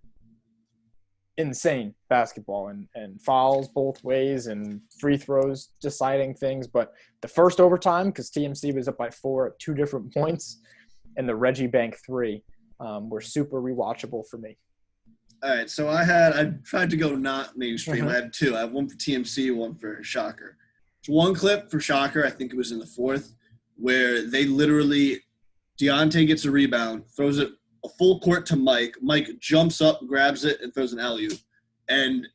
Speaker 1: insane basketball and fouls both ways and free throws deciding things. But the first overtime, because TMC was up by 4 at 2 different points, and the Reggie Bank 3 were super rewatchable for me.
Speaker 3: All right, so I tried to go not mainstream. I have 2. I have one for TMC, one for Shocker. There's one clip for Shocker, I think it was in the 4th, where they literally – Deontay gets a rebound, throws it a full court to Mike. Mike jumps up, grabs it, and throws an alley-oop. And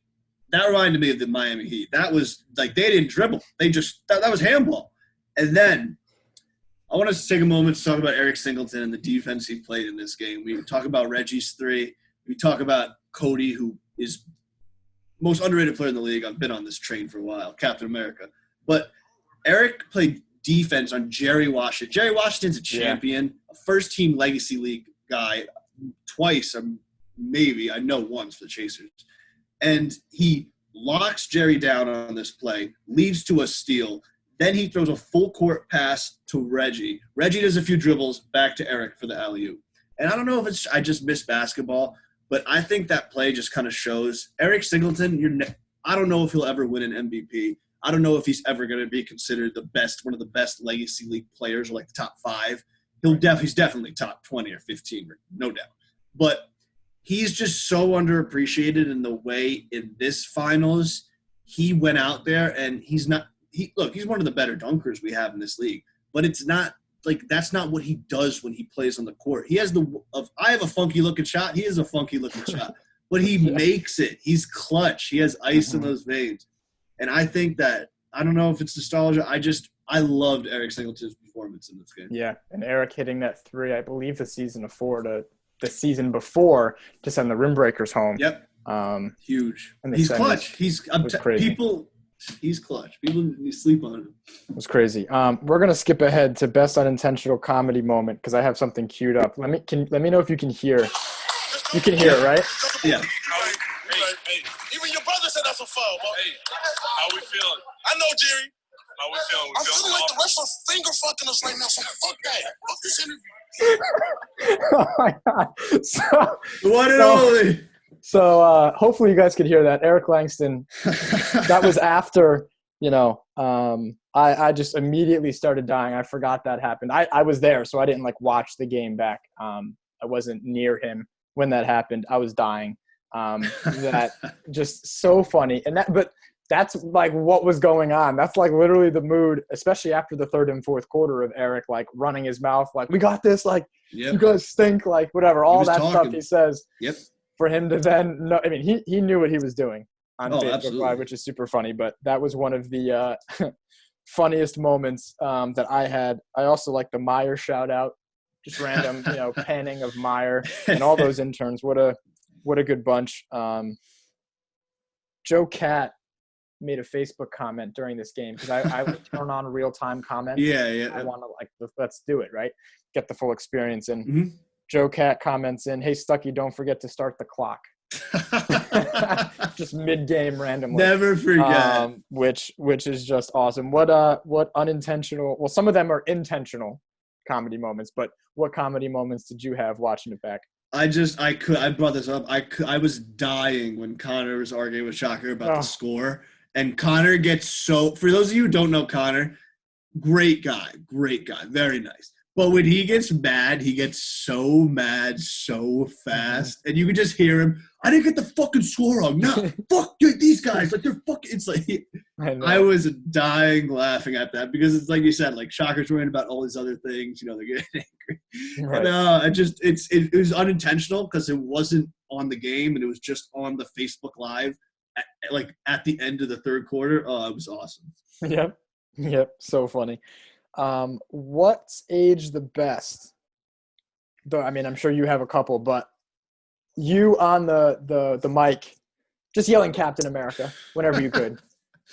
Speaker 3: that reminded me of the Miami Heat. That was like they didn't dribble. They just that was handball. And then I want us to take a moment to talk about Eric Singleton and the defense he played in this game. We talk about Reggie's 3. We talk about Cody, who is most underrated player in the league. I've been on this train for a while, Captain America. But Eric played defense on Jerry Washington. Jerry Washington's a champion, a first-team Legacy League guy twice, or maybe, I know once for the Chasers. And he locks Jerry down on this play, leads to a steal. Then he throws a full-court pass to Reggie. Reggie does a few dribbles back to Eric for the alley-oop. And I don't know if I just miss basketball, but I think that play just kind of shows Eric Singleton, I don't know if he'll ever win an MVP. I don't know if he's ever going to be considered one of the best Legacy League players, or like the top 5. He's definitely top 20 or 15, no doubt. But he's just so underappreciated in the way in this finals he went out there, and he's one of the better dunkers we have in this league. But it's not like that's not what he does when he plays on the court. He has I have a funky looking shot. He has a funky looking shot, but he makes it. He's clutch. He has ice in those veins. And I think that, I don't know if it's nostalgia, I loved Eric Singleton's performance in this game.
Speaker 1: Yeah, and Eric hitting that 3, I believe the season before to send the rim breakers home.
Speaker 3: Yep. Huge. He's clutch. He's clutch. People need to sleep on him.
Speaker 1: It was crazy. We're going to skip ahead to best unintentional comedy moment because I have something queued up. Let me know if you can hear. You can hear it, right?
Speaker 3: Yeah.
Speaker 2: Even your brother said that's a foul, bro.
Speaker 4: Hey, how we feeling?
Speaker 2: I know, Jerry.
Speaker 4: How we feeling?
Speaker 2: I'm feeling like the refs are finger fucking us right now, so fuck that. Fuck this interview.
Speaker 1: Oh my God.
Speaker 3: One and only.
Speaker 1: So hopefully you guys could hear that. Eric Langston, that was after, I just immediately started dying. I forgot that happened. I was there, so I didn't watch the game back. I wasn't near him when that happened. I was dying. That just so funny. But that's what was going on. That's literally the mood, especially after the third and fourth quarter of Eric, running his mouth, we got this, you guys stink, whatever, all that talking. Stuff he says.
Speaker 3: Yep.
Speaker 1: For him to then know, I mean, he knew what he was doing on Facebook Live, which is super funny, but that was one of the funniest moments that I had. I also like the Meyer shout out, just random, panning of Meyer and all those interns. What a good bunch. Joe Cat made a Facebook comment during this game because I would turn on real-time comments.
Speaker 3: Yeah.
Speaker 1: I want to let's do it, right? Get the full experience. And
Speaker 3: mm-hmm.
Speaker 1: Joe Cat comments in, "Hey, Stucky, don't forget to start the clock." Just mid-game randomly.
Speaker 3: Never forget.
Speaker 1: Which is just awesome. What unintentional, well, some of them are intentional comedy moments, but what comedy moments did you have watching it back?
Speaker 3: I brought this up. I was dying when Connor was arguing with Shocker about the score. And Connor gets for those of you who don't know Connor, Great guy, very nice. But when he gets mad, he gets so mad so fast, and you can just hear him. I didn't get the fucking score wrong. No, fuck these guys. Like they're fucking. It's like I was dying laughing at that because it's like you said, like Shocker's worrying about all these other things. They're getting angry.
Speaker 1: Right.
Speaker 3: And it was unintentional because it wasn't on the game and it was just on the Facebook Live, at the end of the third quarter. Oh, it was awesome.
Speaker 1: Yep. So funny. What's aged the best? Though I mean, I'm sure you have a couple, but you on the mic, just yelling Captain America whenever you could.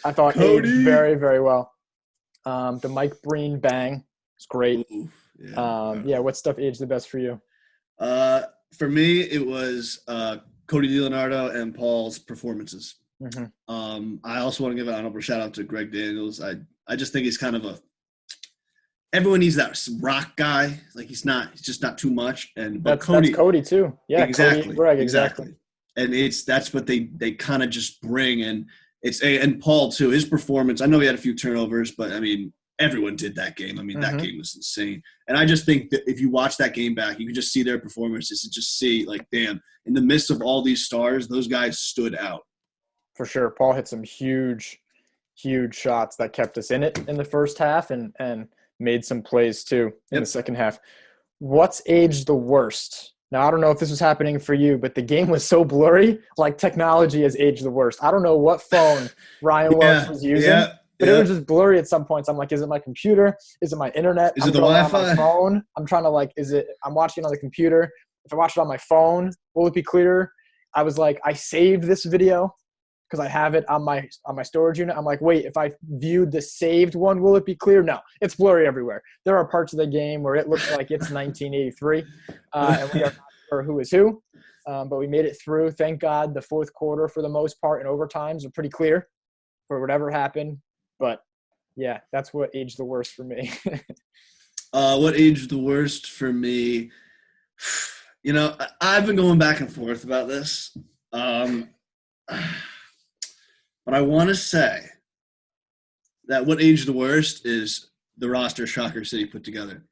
Speaker 1: I thought
Speaker 3: Cody.
Speaker 1: aged very, very well. The Mike Breen bang is great.
Speaker 3: Ooh, yeah.
Speaker 1: What stuff aged the best for you?
Speaker 3: For me, it was Cody DiLeonardo and Paul's performances.
Speaker 1: Mm-hmm.
Speaker 3: I also want to give an honorable shout out to Greg Daniels. I just think he's kind of everyone needs that rock guy. Like he's just not too much. But
Speaker 1: That's Cody too. Yeah,
Speaker 3: exactly.
Speaker 1: Cody and Greg, exactly.
Speaker 3: And that's what they kind of just bring. And and Paul too, his performance. I know he had a few turnovers, but I mean, everyone did that game. I mean, that game was insane. And I just think that if you watch that game back, you can just see their performances and just see like, damn, in the midst of all these stars, those guys stood out.
Speaker 1: For sure. Paul hit some huge shots that kept us in it in the first half and made some plays too in the second half. What's aged the worst? Now, I don't know if this was happening for you, but the game was so blurry, like technology has aged the worst. I don't know what phone Ryan Welch was using, but it was just blurry at some points. I'm like, is it my computer? Is it my internet?
Speaker 3: Is it the Wi-Fi?
Speaker 1: On my phone. I'm trying to I'm watching it on the computer. If I watch it on my phone, will it be clearer? I was like, I saved this video because I have it on my storage unit. I'm like, wait, if I viewed the saved one, will it be clear? No, it's blurry everywhere. There are parts of the game where it looks like it's 1983, and we are not sure who is who. But we made it through. Thank God the fourth quarter, for the most part, and overtimes are pretty clear for whatever happened. But, yeah, that's what aged the worst for me.
Speaker 3: What aged the worst for me? I've been going back and forth about this. But I want to say that what aged the worst is the roster Shocker City put together.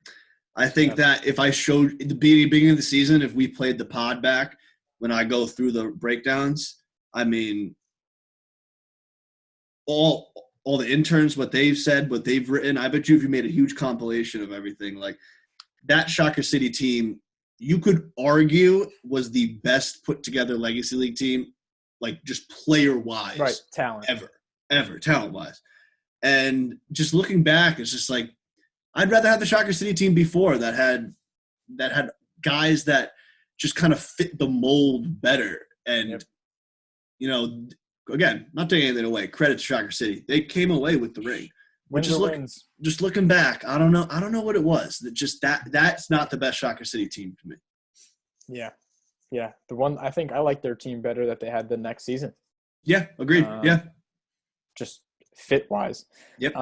Speaker 3: I think that if I showed at the beginning of the season, if we played the pod back when I go through the breakdowns, I mean, all the interns, what they've said, what they've written, I bet you if you made a huge compilation of everything, like that Shocker City team, you could argue was the best put together Legacy League team, like just player-wise.
Speaker 1: Right, talent.
Speaker 3: Ever, talent-wise. And just looking back, it's just like, I'd rather have the Shocker City team before that had guys that just kind of fit the mold better. And, again, not taking anything away. Credit to Shocker City. They came away with the ring.
Speaker 1: Wins.
Speaker 3: Just looking back, I don't know what it was. That's not the best Shocker City team to me.
Speaker 1: Yeah. Yeah. The one I think I like their team better that they had the next season.
Speaker 3: Yeah, agreed.
Speaker 1: Just fit wise.
Speaker 3: Yep.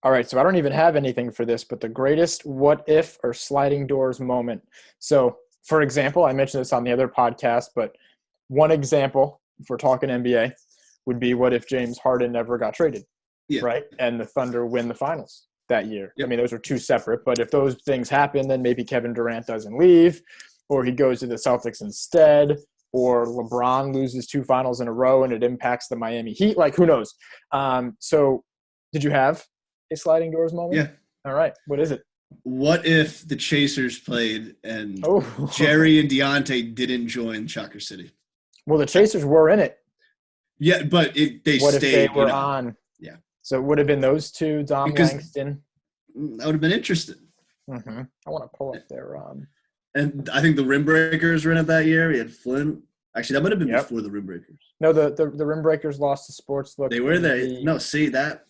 Speaker 1: All right, so I don't even have anything for this, but the greatest what if or sliding doors moment. So, for example, I mentioned this on the other podcast, but one example, if we're talking NBA, would be what if James Harden never got traded, right? And the Thunder win the finals that year. Yep. I mean, those are two separate, but if those things happen, then maybe Kevin Durant doesn't leave, or he goes to the Celtics instead, or LeBron loses 2 finals in a row and it impacts the Miami Heat. Like, who knows? So did you have a sliding doors moment?
Speaker 3: Yeah.
Speaker 1: All right. What is it?
Speaker 3: What if the Chasers played and Jerry and Deontay didn't join Shocker City?
Speaker 1: Well, the Chasers were in it.
Speaker 3: Yeah, but they
Speaker 1: what
Speaker 3: stayed.
Speaker 1: If they were on?
Speaker 3: Yeah.
Speaker 1: So it would have been those two, Dom Langston.
Speaker 3: I would have been interested.
Speaker 1: Mm-hmm. I want to pull up their
Speaker 3: And I think the Rim Breakers were in it that year. We had Flint. Actually, that might have been before the Rim Breakers.
Speaker 1: No, the Rim Breakers lost to Sports Look.
Speaker 3: They were there. See that?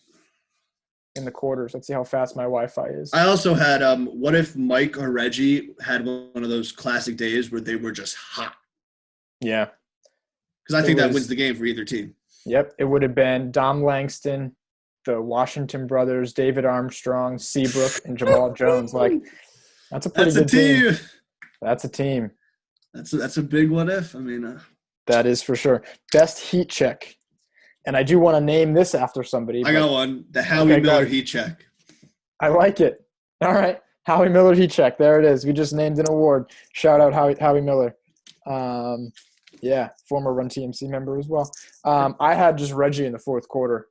Speaker 1: In the quarters. Let's see how fast my Wi-Fi is.
Speaker 3: I also had what if Mike or Reggie had one of those classic days where they were just hot?
Speaker 1: Yeah.
Speaker 3: Because I think that wins the game for either team.
Speaker 1: Yep. It would have been Dom Langston, the Washington brothers, David Armstrong, Seabrook, and Jamal Jones. Like, that's a pretty good team. That's a team.
Speaker 3: That's a big what if. I mean,
Speaker 1: that is for sure. Best heat check. And I do want to name this after somebody.
Speaker 3: I got one. The Howie Miller heat check.
Speaker 1: I like it. All right. Howie Miller heat check. There it is. We just named an award. Shout out Howie Miller. Yeah, former Run TMC member as well. I had just Reggie in the fourth quarter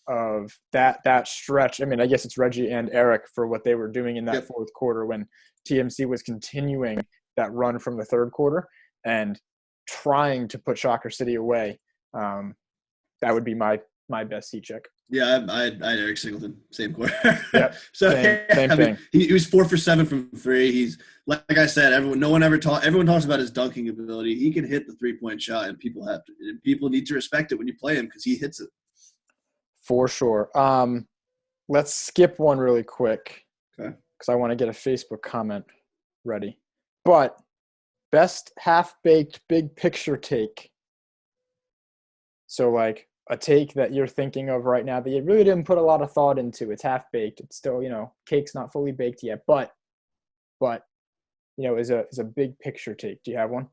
Speaker 1: of that stretch. I mean, I guess it's Reggie and Eric for what they were doing in that fourth quarter when TMC was continuing that run from the third quarter and trying to put Shocker City away. That would be my best heat check.
Speaker 3: Yeah, I had Eric Singleton, same quarter.
Speaker 1: Yep,
Speaker 3: so
Speaker 1: same thing.
Speaker 3: He was 4 for 7 from 3. He's like I said, everyone talks about his dunking ability. He can hit the 3-point shot, and people need to respect it when you play him because he hits it.
Speaker 1: For sure. Let's skip one really quick.
Speaker 3: Okay.
Speaker 1: Because I want to get a Facebook comment ready. But best half-baked big picture take. So like a take that you're thinking of right now that you really didn't put a lot of thought into. It's half-baked. It's still, cake's not fully baked yet. But is a big picture take. Do you have one?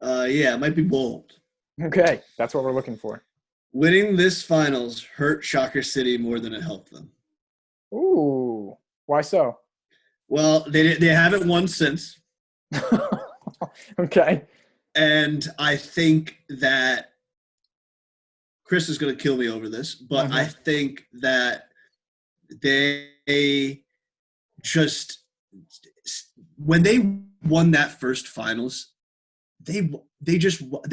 Speaker 3: Yeah, it might be bold.
Speaker 1: Okay. That's what we're looking for.
Speaker 3: Winning this finals hurt Shocker City more than it helped them.
Speaker 1: Ooh. Why so?
Speaker 3: Well, they haven't won since.
Speaker 1: Okay.
Speaker 3: And I think that Chris is going to kill me over this, but I think that they just – when they won that first finals, they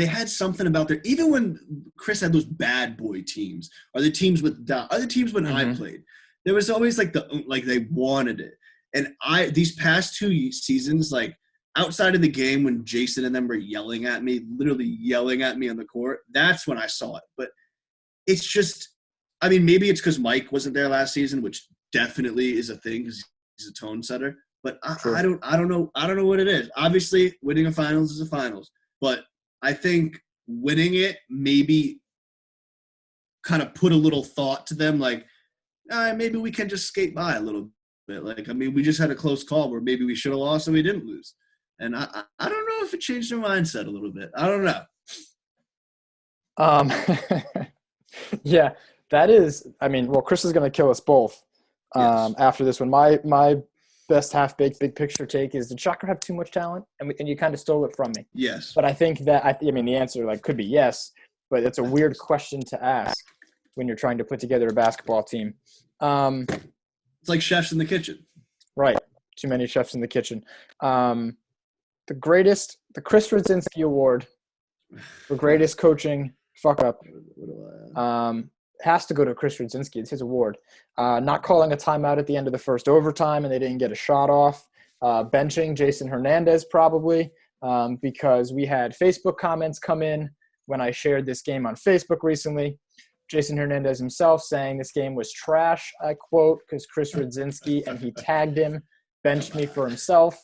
Speaker 3: had something about their – even when Chris had those bad boy teams or the teams with – or the teams when I played, there was always like they wanted it. And these past 2 seasons, like outside of the game when Jason and them were yelling at me, literally yelling at me on the court, that's when I saw it. But it's just, I mean, maybe it's because Mike wasn't there last season, which definitely is a thing because he's a tone setter. But I don't know what it is. Obviously, winning a finals is a finals, but I think winning it maybe kind of put a little thought to them, like maybe we can just skate by a little bit. Like, I mean, we just had a close call where maybe we should have lost and we didn't lose. And I don't know if it changed their mindset a little bit. I don't know.
Speaker 1: Yeah, that is. I mean, well, Chris is going to kill us both after this one. My best half-baked big picture take is, did Shocker have too much talent? And you kind of stole it from me.
Speaker 3: Yes.
Speaker 1: But I think that I mean the answer could be yes, but it's a weird question to ask when you're trying to put together a basketball team.
Speaker 3: It's like chefs in the kitchen.
Speaker 1: Right. Too many chefs in the kitchen. The Chris Radzinski Award for greatest coaching fuck up has to go to Chris Radzinski. It's his award. Not calling a timeout at the end of the first overtime and they didn't get a shot off. Benching Jason Hernandez probably because we had Facebook comments come in when I shared this game on Facebook recently. Jason Hernandez himself saying this game was trash, I quote, because Chris Radzinski, and he tagged him, benched me for himself.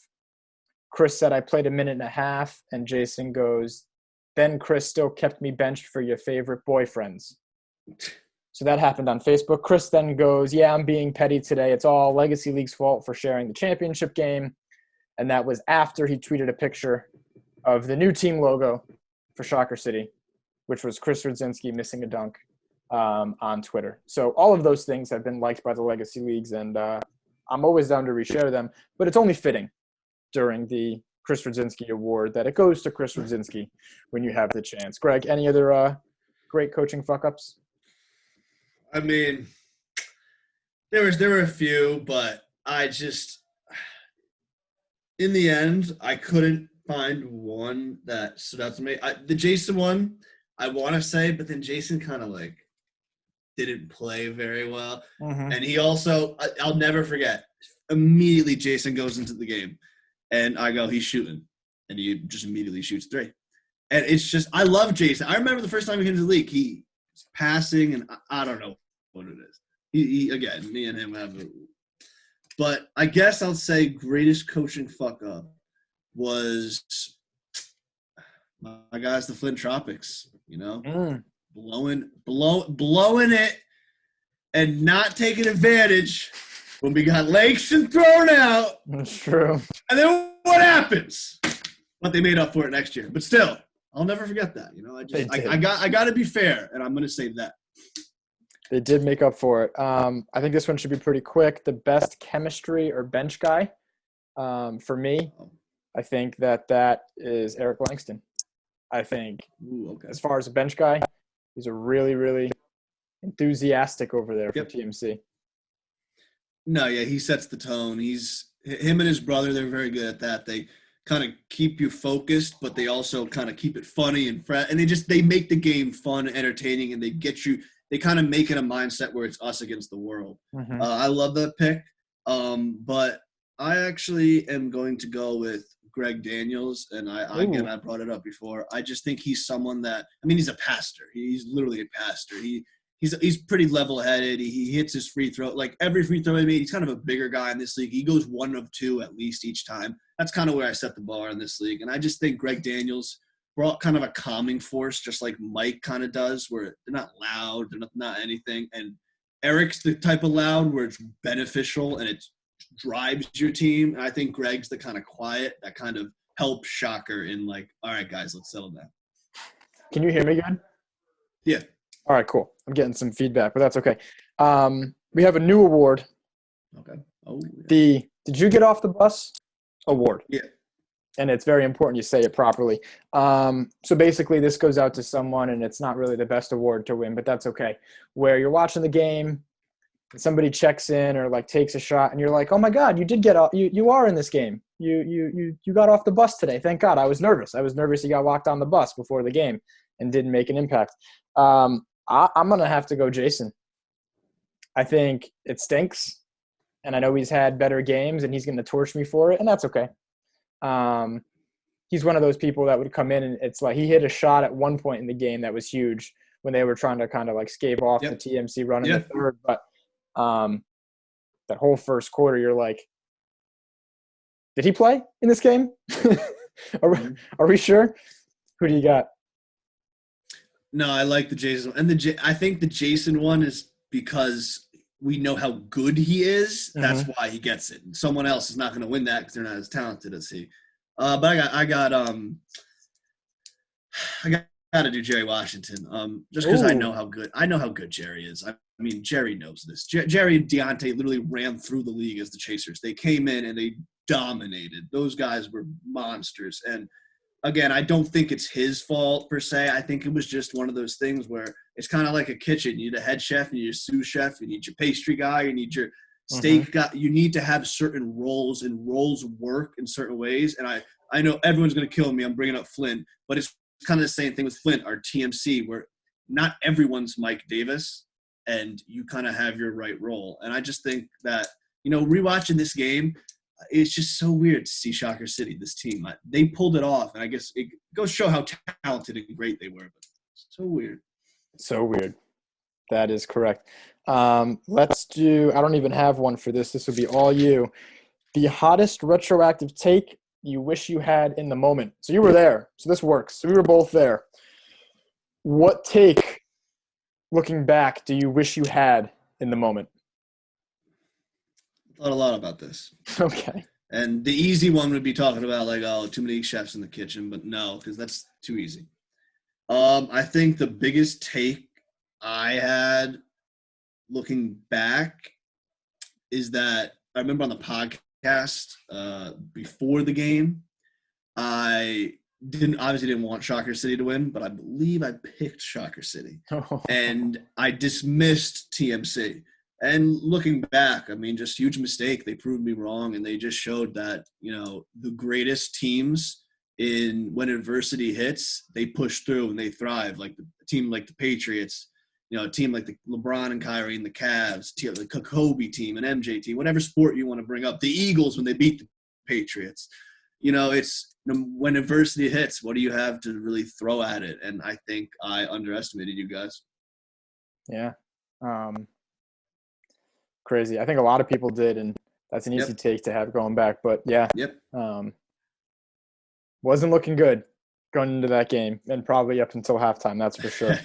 Speaker 1: Chris said I played a minute and a half, and Jason goes, then Chris still kept me benched for your favorite boyfriends. So that happened on Facebook. Chris then goes, yeah, I'm being petty today. It's all Legacy League's fault for sharing the championship game. And that was after he tweeted a picture of the new team logo for Shocker City, which was Chris Radzinski missing a dunk on Twitter. So all of those things have been liked by the Legacy Leagues, and I'm always down to reshare them. But it's only fitting during the Chris Radzinski Award that it goes to Chris Radzinski when you have the chance. Greg, any other great coaching fuck-ups?
Speaker 3: I mean, there were a few, but I just – in the end, I couldn't find one that stood out to me. The Jason one, I want to say, but then Jason kind of like didn't play very well. And he also – I'll never forget, immediately Jason goes into the game. And I go, he's shooting. And he just immediately shoots 3. And it's just, I love Jason. I remember the first time he came to the league, he was passing, and I don't know what it is. He again, me and him have a – but I guess I'll say greatest coaching fuck-up was my guys, the Flint Tropics, blowing it and not taking advantage – when we got Langston thrown out.
Speaker 1: That's true.
Speaker 3: And then what happens? But they made up for it next year. But still, I'll never forget that. I got to be fair, and I'm going to say that.
Speaker 1: They did make up for it. I think this one should be pretty quick. The best chemistry or bench guy for me, I think that is Eric Langston. I think as far as a bench guy, he's a really, really enthusiastic over there for TMC.
Speaker 3: No, yeah, he sets the tone. Him and his brother, they're very good at that. They kind of keep you focused, but they also kind of keep it funny and fresh. And they make the game fun, entertaining, and they kind of make it a mindset where it's us against the world.
Speaker 1: Mm-hmm.
Speaker 3: I love that pick. But I actually am going to go with Greg Daniels, and I brought it up before. I just think he's someone that – I mean, he's a pastor. He's literally a pastor. He's pretty level-headed. He hits his free throw. Like, every free throw he made, he's kind of a bigger guy in this league. He goes 1 of 2 at least each time. That's kind of where I set the bar in this league. And I just think Greg Daniels brought kind of a calming force, just like Mike kind of does, where they're not loud, they're not anything. And Eric's the type of loud where it's beneficial and it drives your team. And I think Greg's the kind of quiet that kind of helps Shocker in like, all right, guys, let's settle down.
Speaker 1: Can you hear me good?
Speaker 3: Yeah.
Speaker 1: All right, cool. I'm getting some feedback, but that's okay. We have a new award.
Speaker 3: Okay. Oh. Yeah.
Speaker 1: The Did You Get Off the Bus award.
Speaker 3: Yeah.
Speaker 1: And it's very important you say it properly. So basically this goes out to someone, and it's not really the best award to win, but that's okay. Where you're watching the game, somebody checks in or like takes a shot, and you're like, oh my God, you did get off. You are in this game. You got off the bus today. Thank God. I was nervous. You got walked on the bus before the game and didn't make an impact. I'm going to have to go Jason. I think it stinks, and I know he's had better games, and he's going to torch me for it, and that's okay. He's one of those people that would come in, and it's like he hit a shot at one point in the game that was huge when they were trying to kind of like scave off the TMC run in the third. But that whole first quarter, you're like, did he play in this game? Are we sure? Who do you got?
Speaker 3: No, I like the Jason one. And I think the Jason one is because we know how good he is. That's why he gets it. Someone else is not going to win that because they're not as talented as he. But I got to do Jerry Washington. Just because I know how good Jerry is. I mean, Jerry knows this. Jerry and Deontay literally ran through the league as the chasers. They came in and they dominated. Those guys were monsters. And again, I don't think it's his fault per se. I think it was just one of those things where it's kind of like a kitchen. You need a head chef, you need a sous chef, you need your pastry guy, you need your steak guy. You need to have certain roles, and roles work in certain ways. And I know everyone's going to kill me. I'm bringing up Flint, but it's kind of the same thing with Flint, our TMC, where not everyone's Mike Davis, and you kind of have your right role. And I just think that, rewatching this game, it's just so weird to see Shocker City, this team. They pulled it off, and I guess it goes to show how talented and great they were. But it's so weird.
Speaker 1: So weird. That is correct. Let's do – I don't even have one for this. This would be all you. The hottest retroactive take you wish you had in the moment. So you were there. So this works. So we were both there. What take, looking back, do you wish you had in the moment?
Speaker 3: Thought a lot about this.
Speaker 1: Okay.
Speaker 3: And the easy one would be talking about like, oh, too many chefs in the kitchen, but no, because that's too easy. I think the biggest take I had looking back is that I remember on the podcast before the game, I obviously didn't want Shocker City to win, but I believe I picked Shocker City. And I dismissed TMC. And looking back, I mean, just huge mistake. They proved me wrong, and they just showed that, the greatest teams when adversity hits, they push through and they thrive. Like a team like the Patriots, a team like the LeBron and Kyrie and the Cavs, the Kobe team, an MJ team, whatever sport you want to bring up. The Eagles when they beat the Patriots. It's when adversity hits, what do you have to really throw at it? And I think I underestimated you guys.
Speaker 1: Yeah. Crazy. I think a lot of people did, and that's an easy take to have going back. But yeah, wasn't looking good going into that game, and probably up until halftime. That's for sure.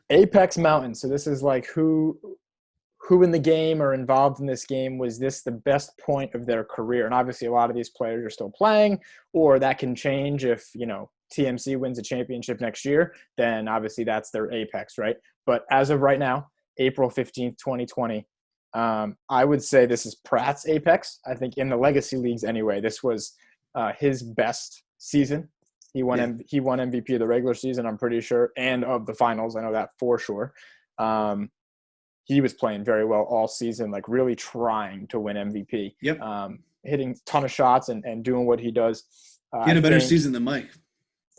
Speaker 1: Apex Mountain. So this is like who in the game or involved in this game was this the best point of their career? And obviously, a lot of these players are still playing, or that can change if TMC wins a championship next year. Then obviously that's their apex, right? But as of right now, April 15th, 2020. I would say this is Pratt's apex. I think in the legacy leagues anyway, this was his best season. He won MVP of the regular season, I'm pretty sure, and of the finals. I know that for sure. He was playing very well all season, like really trying to win MVP.
Speaker 3: Yep.
Speaker 1: Hitting a ton of shots and doing what he does.
Speaker 3: He had a better season than Mike.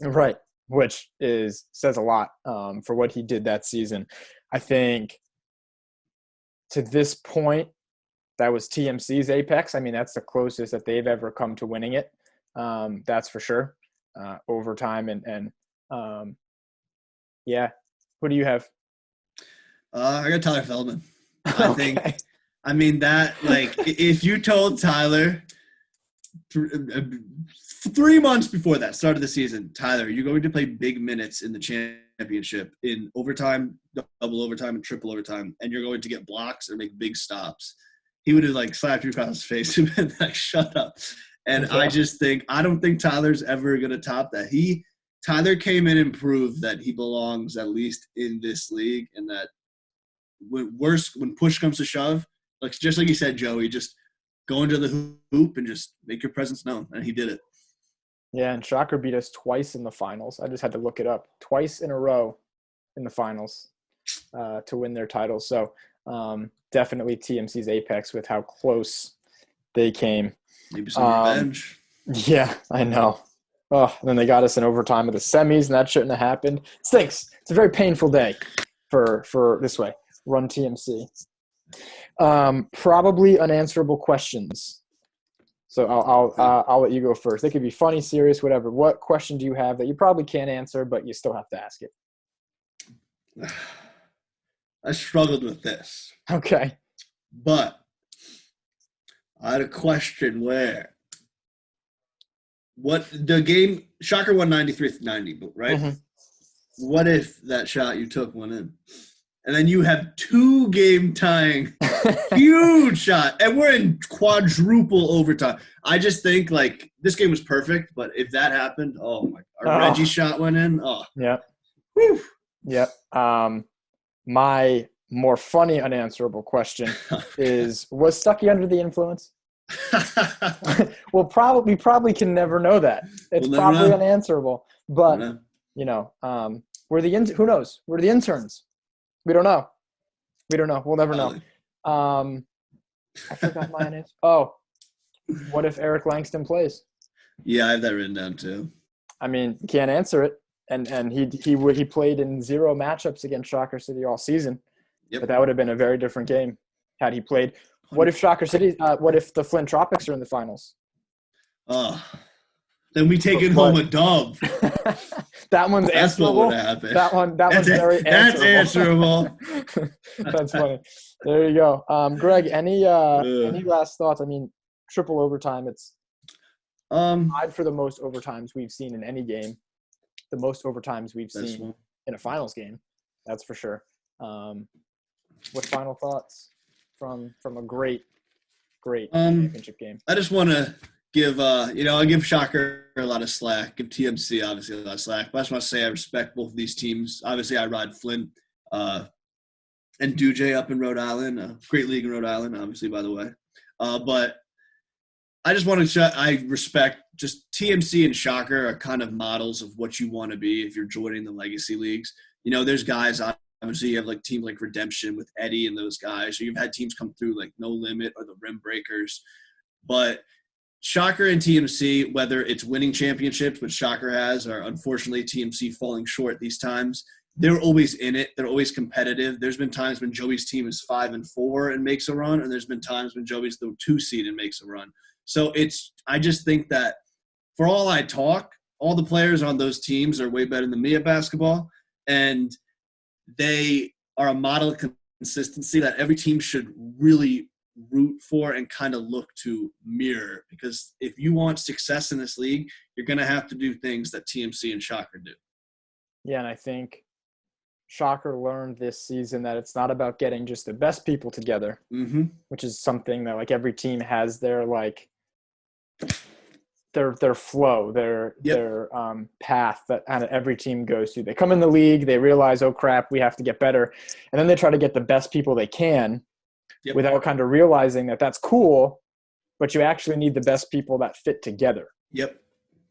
Speaker 1: Right, which says a lot for what he did that season. I think to this point, that was TMC's apex. I mean, that's the closest that they've ever come to winning it. That's for sure. Overtime and yeah. What do you have?
Speaker 3: I got Tyler Feldman. I
Speaker 1: Okay.
Speaker 3: think. I mean that if you told Tyler 3 months before that start of the season, Tyler, you're going to play big minutes in the championship in overtime, double overtime, and triple overtime, and you're going to get blocks or make big stops. He would have slapped you across his face and been like, "Shut up." And
Speaker 1: Yeah.
Speaker 3: I don't think Tyler's ever going to top that. Tyler came in and proved that he belongs at least in this league, and that when push comes to shove, just like you said, Joey, just go into the hoop and just make your presence known, and he did it.
Speaker 1: Yeah, and Shocker beat us twice in the finals. I just had to look it up. Twice in a row in the finals to win their title. So definitely TMC's apex with how close they came.
Speaker 3: Maybe some revenge.
Speaker 1: Yeah, I know. Oh, and then they got us in overtime of the semis, and that shouldn't have happened. It stinks. It's a very painful day for this way. Run TMC. Probably unanswerable questions. So I'll let you go first. They could be funny, serious, whatever. What question do you have that you probably can't answer, but you still have to ask it?
Speaker 3: I struggled with this.
Speaker 1: Okay.
Speaker 3: But I had a question where the game Shocker won 93-90, right?
Speaker 1: Mm-hmm.
Speaker 3: What if that shot you took went in? And then you have 2 game tying huge shot, and we're in quadruple overtime. I just think this game was perfect, but if that happened, Reggie shot went in. Oh,
Speaker 1: yeah,
Speaker 3: whew.
Speaker 1: Yep. My more funny unanswerable question is: was Stuckey under the influence? We probably can never know that. It's probably unanswerable, but who knows? We're the interns. We don't know. We'll never know. I forgot my answer. Oh, what if Eric Langston plays?
Speaker 3: Yeah, I have that written down too. I
Speaker 1: mean, you can't answer it, and he played in 0 matchups against Shocker City all season. Yep. But that would have been a very different game had he played. What if Shocker City? What if the Flint Tropics are in the finals?
Speaker 3: Then we take it home a dub.
Speaker 1: That one's
Speaker 3: That's
Speaker 1: answerable.
Speaker 3: What would happen.
Speaker 1: That one's very answerable.
Speaker 3: That's answerable.
Speaker 1: That's funny. There you go. Greg, any last thoughts? I mean, triple overtime. It's tied for the most overtimes we've seen in any game. The most overtimes we've seen in a finals game. That's for sure. What final thoughts from a great championship game?
Speaker 3: I just want to give I give Shocker a lot of slack, give TMC obviously a lot of slack, but I just want to say I respect both of these teams. Obviously I ride Flint and Dujay up in Rhode Island, great league in Rhode Island, obviously, by the way. But I just want to I respect just TMC and Shocker are kind of models of what you want to be if you're joining the legacy leagues. There's guys, obviously you have teams like Redemption with Eddie and those guys. So you've had teams come through like No Limit or the Rim Breakers. But Shocker and TMC, whether it's winning championships, which Shocker has, or unfortunately TMC falling short these times, they're always in it. They're always competitive. There's been times when Joey's team is 5-4 and makes a run, and there's been times when Joey's the 2 seed and makes a run. So I just think that for all I talk, all the players on those teams are way better than me at basketball, and they are a model of consistency that every team should really root for and kind of look to mirror, because if you want success in this league, you're going to have to do things that TMC and Shocker do.
Speaker 1: Yeah, and I think Shocker learned this season that it's not about getting just the best people together, which is something that every team has their their flow,
Speaker 3: Yep.
Speaker 1: their path that kind of every team goes through. They come in the league, they realize, oh crap, we have to get better, and then they try to get the best people they can
Speaker 3: Yep.
Speaker 1: without kind of realizing that that's cool, but you actually need the best people that fit together.
Speaker 3: Yep.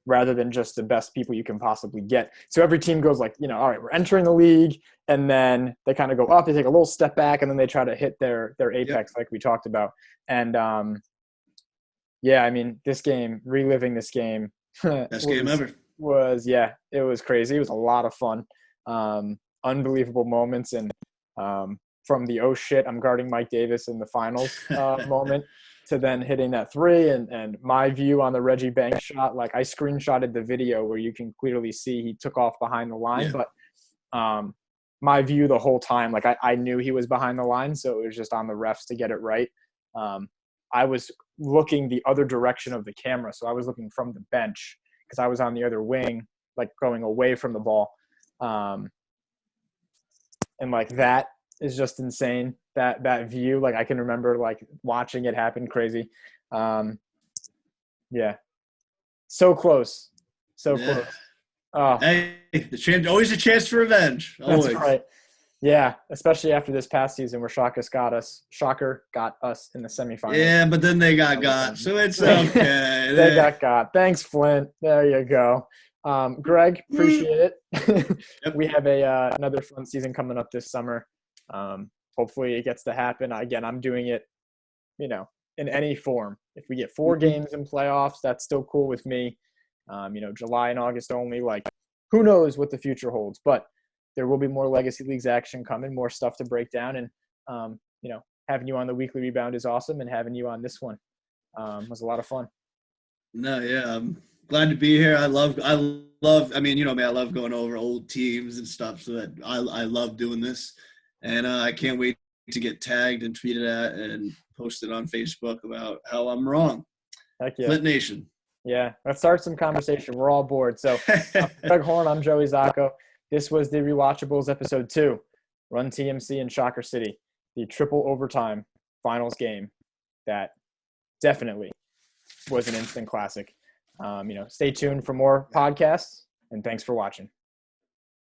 Speaker 1: Rather than just the best people you can possibly get. So every team goes like, all right, we're entering the league, and then they kind of go up, they take a little step back, and then they try to hit their apex like we talked about. And I mean, this game, reliving this game,
Speaker 3: Best game ever.
Speaker 1: It was crazy. It was a lot of fun. Unbelievable moments, and from the oh shit, I'm guarding Mike Davis in the finals moment to then hitting that three, and my view on the Reggie bank shot, like I screenshotted the video where you can clearly see he took off behind the line, but my view the whole time, like I knew he was behind the line, so it was just on the refs to get it right. I was looking the other direction of the camera, so I was looking from the bench because I was on the other wing, like going away from the ball. And like that is just insane. That view, like I can remember like watching it happen, crazy. So close. Close. Oh,
Speaker 3: Hey, always a chance for revenge. Always.
Speaker 1: That's right. Yeah, especially after this past season where Shocker got us in the semifinals.
Speaker 3: Yeah, but then they got, so it's okay.
Speaker 1: They got. Thanks, Flint. There you go. Greg, appreciate it.
Speaker 3: Yep.
Speaker 1: We have another fun season coming up this summer. Hopefully it gets to happen. Again, I'm doing it, in any form. If we get 4 games in playoffs, that's still cool with me. July and August only, like who knows what the future holds, but there will be more Legacy Leagues action coming, more stuff to break down, and having you on the Weekly Rebound is awesome, and having you on this one was a lot of fun.
Speaker 3: No, yeah, I'm glad to be here. I love. I mean, you know me. I love going over old teams and stuff. So that I love doing this, and I can't wait to get tagged and tweeted at and posted on Facebook about how I'm wrong.
Speaker 1: Heck yeah,
Speaker 3: Flint Nation.
Speaker 1: Yeah, let's start some conversation. We're all bored. So, Greg Horne, I'm Joey Zocco. This was the Rewatchables episode 2, Run TMC in Shocker City, the triple overtime finals game that definitely was an instant classic. Stay tuned for more podcasts, and thanks for watching.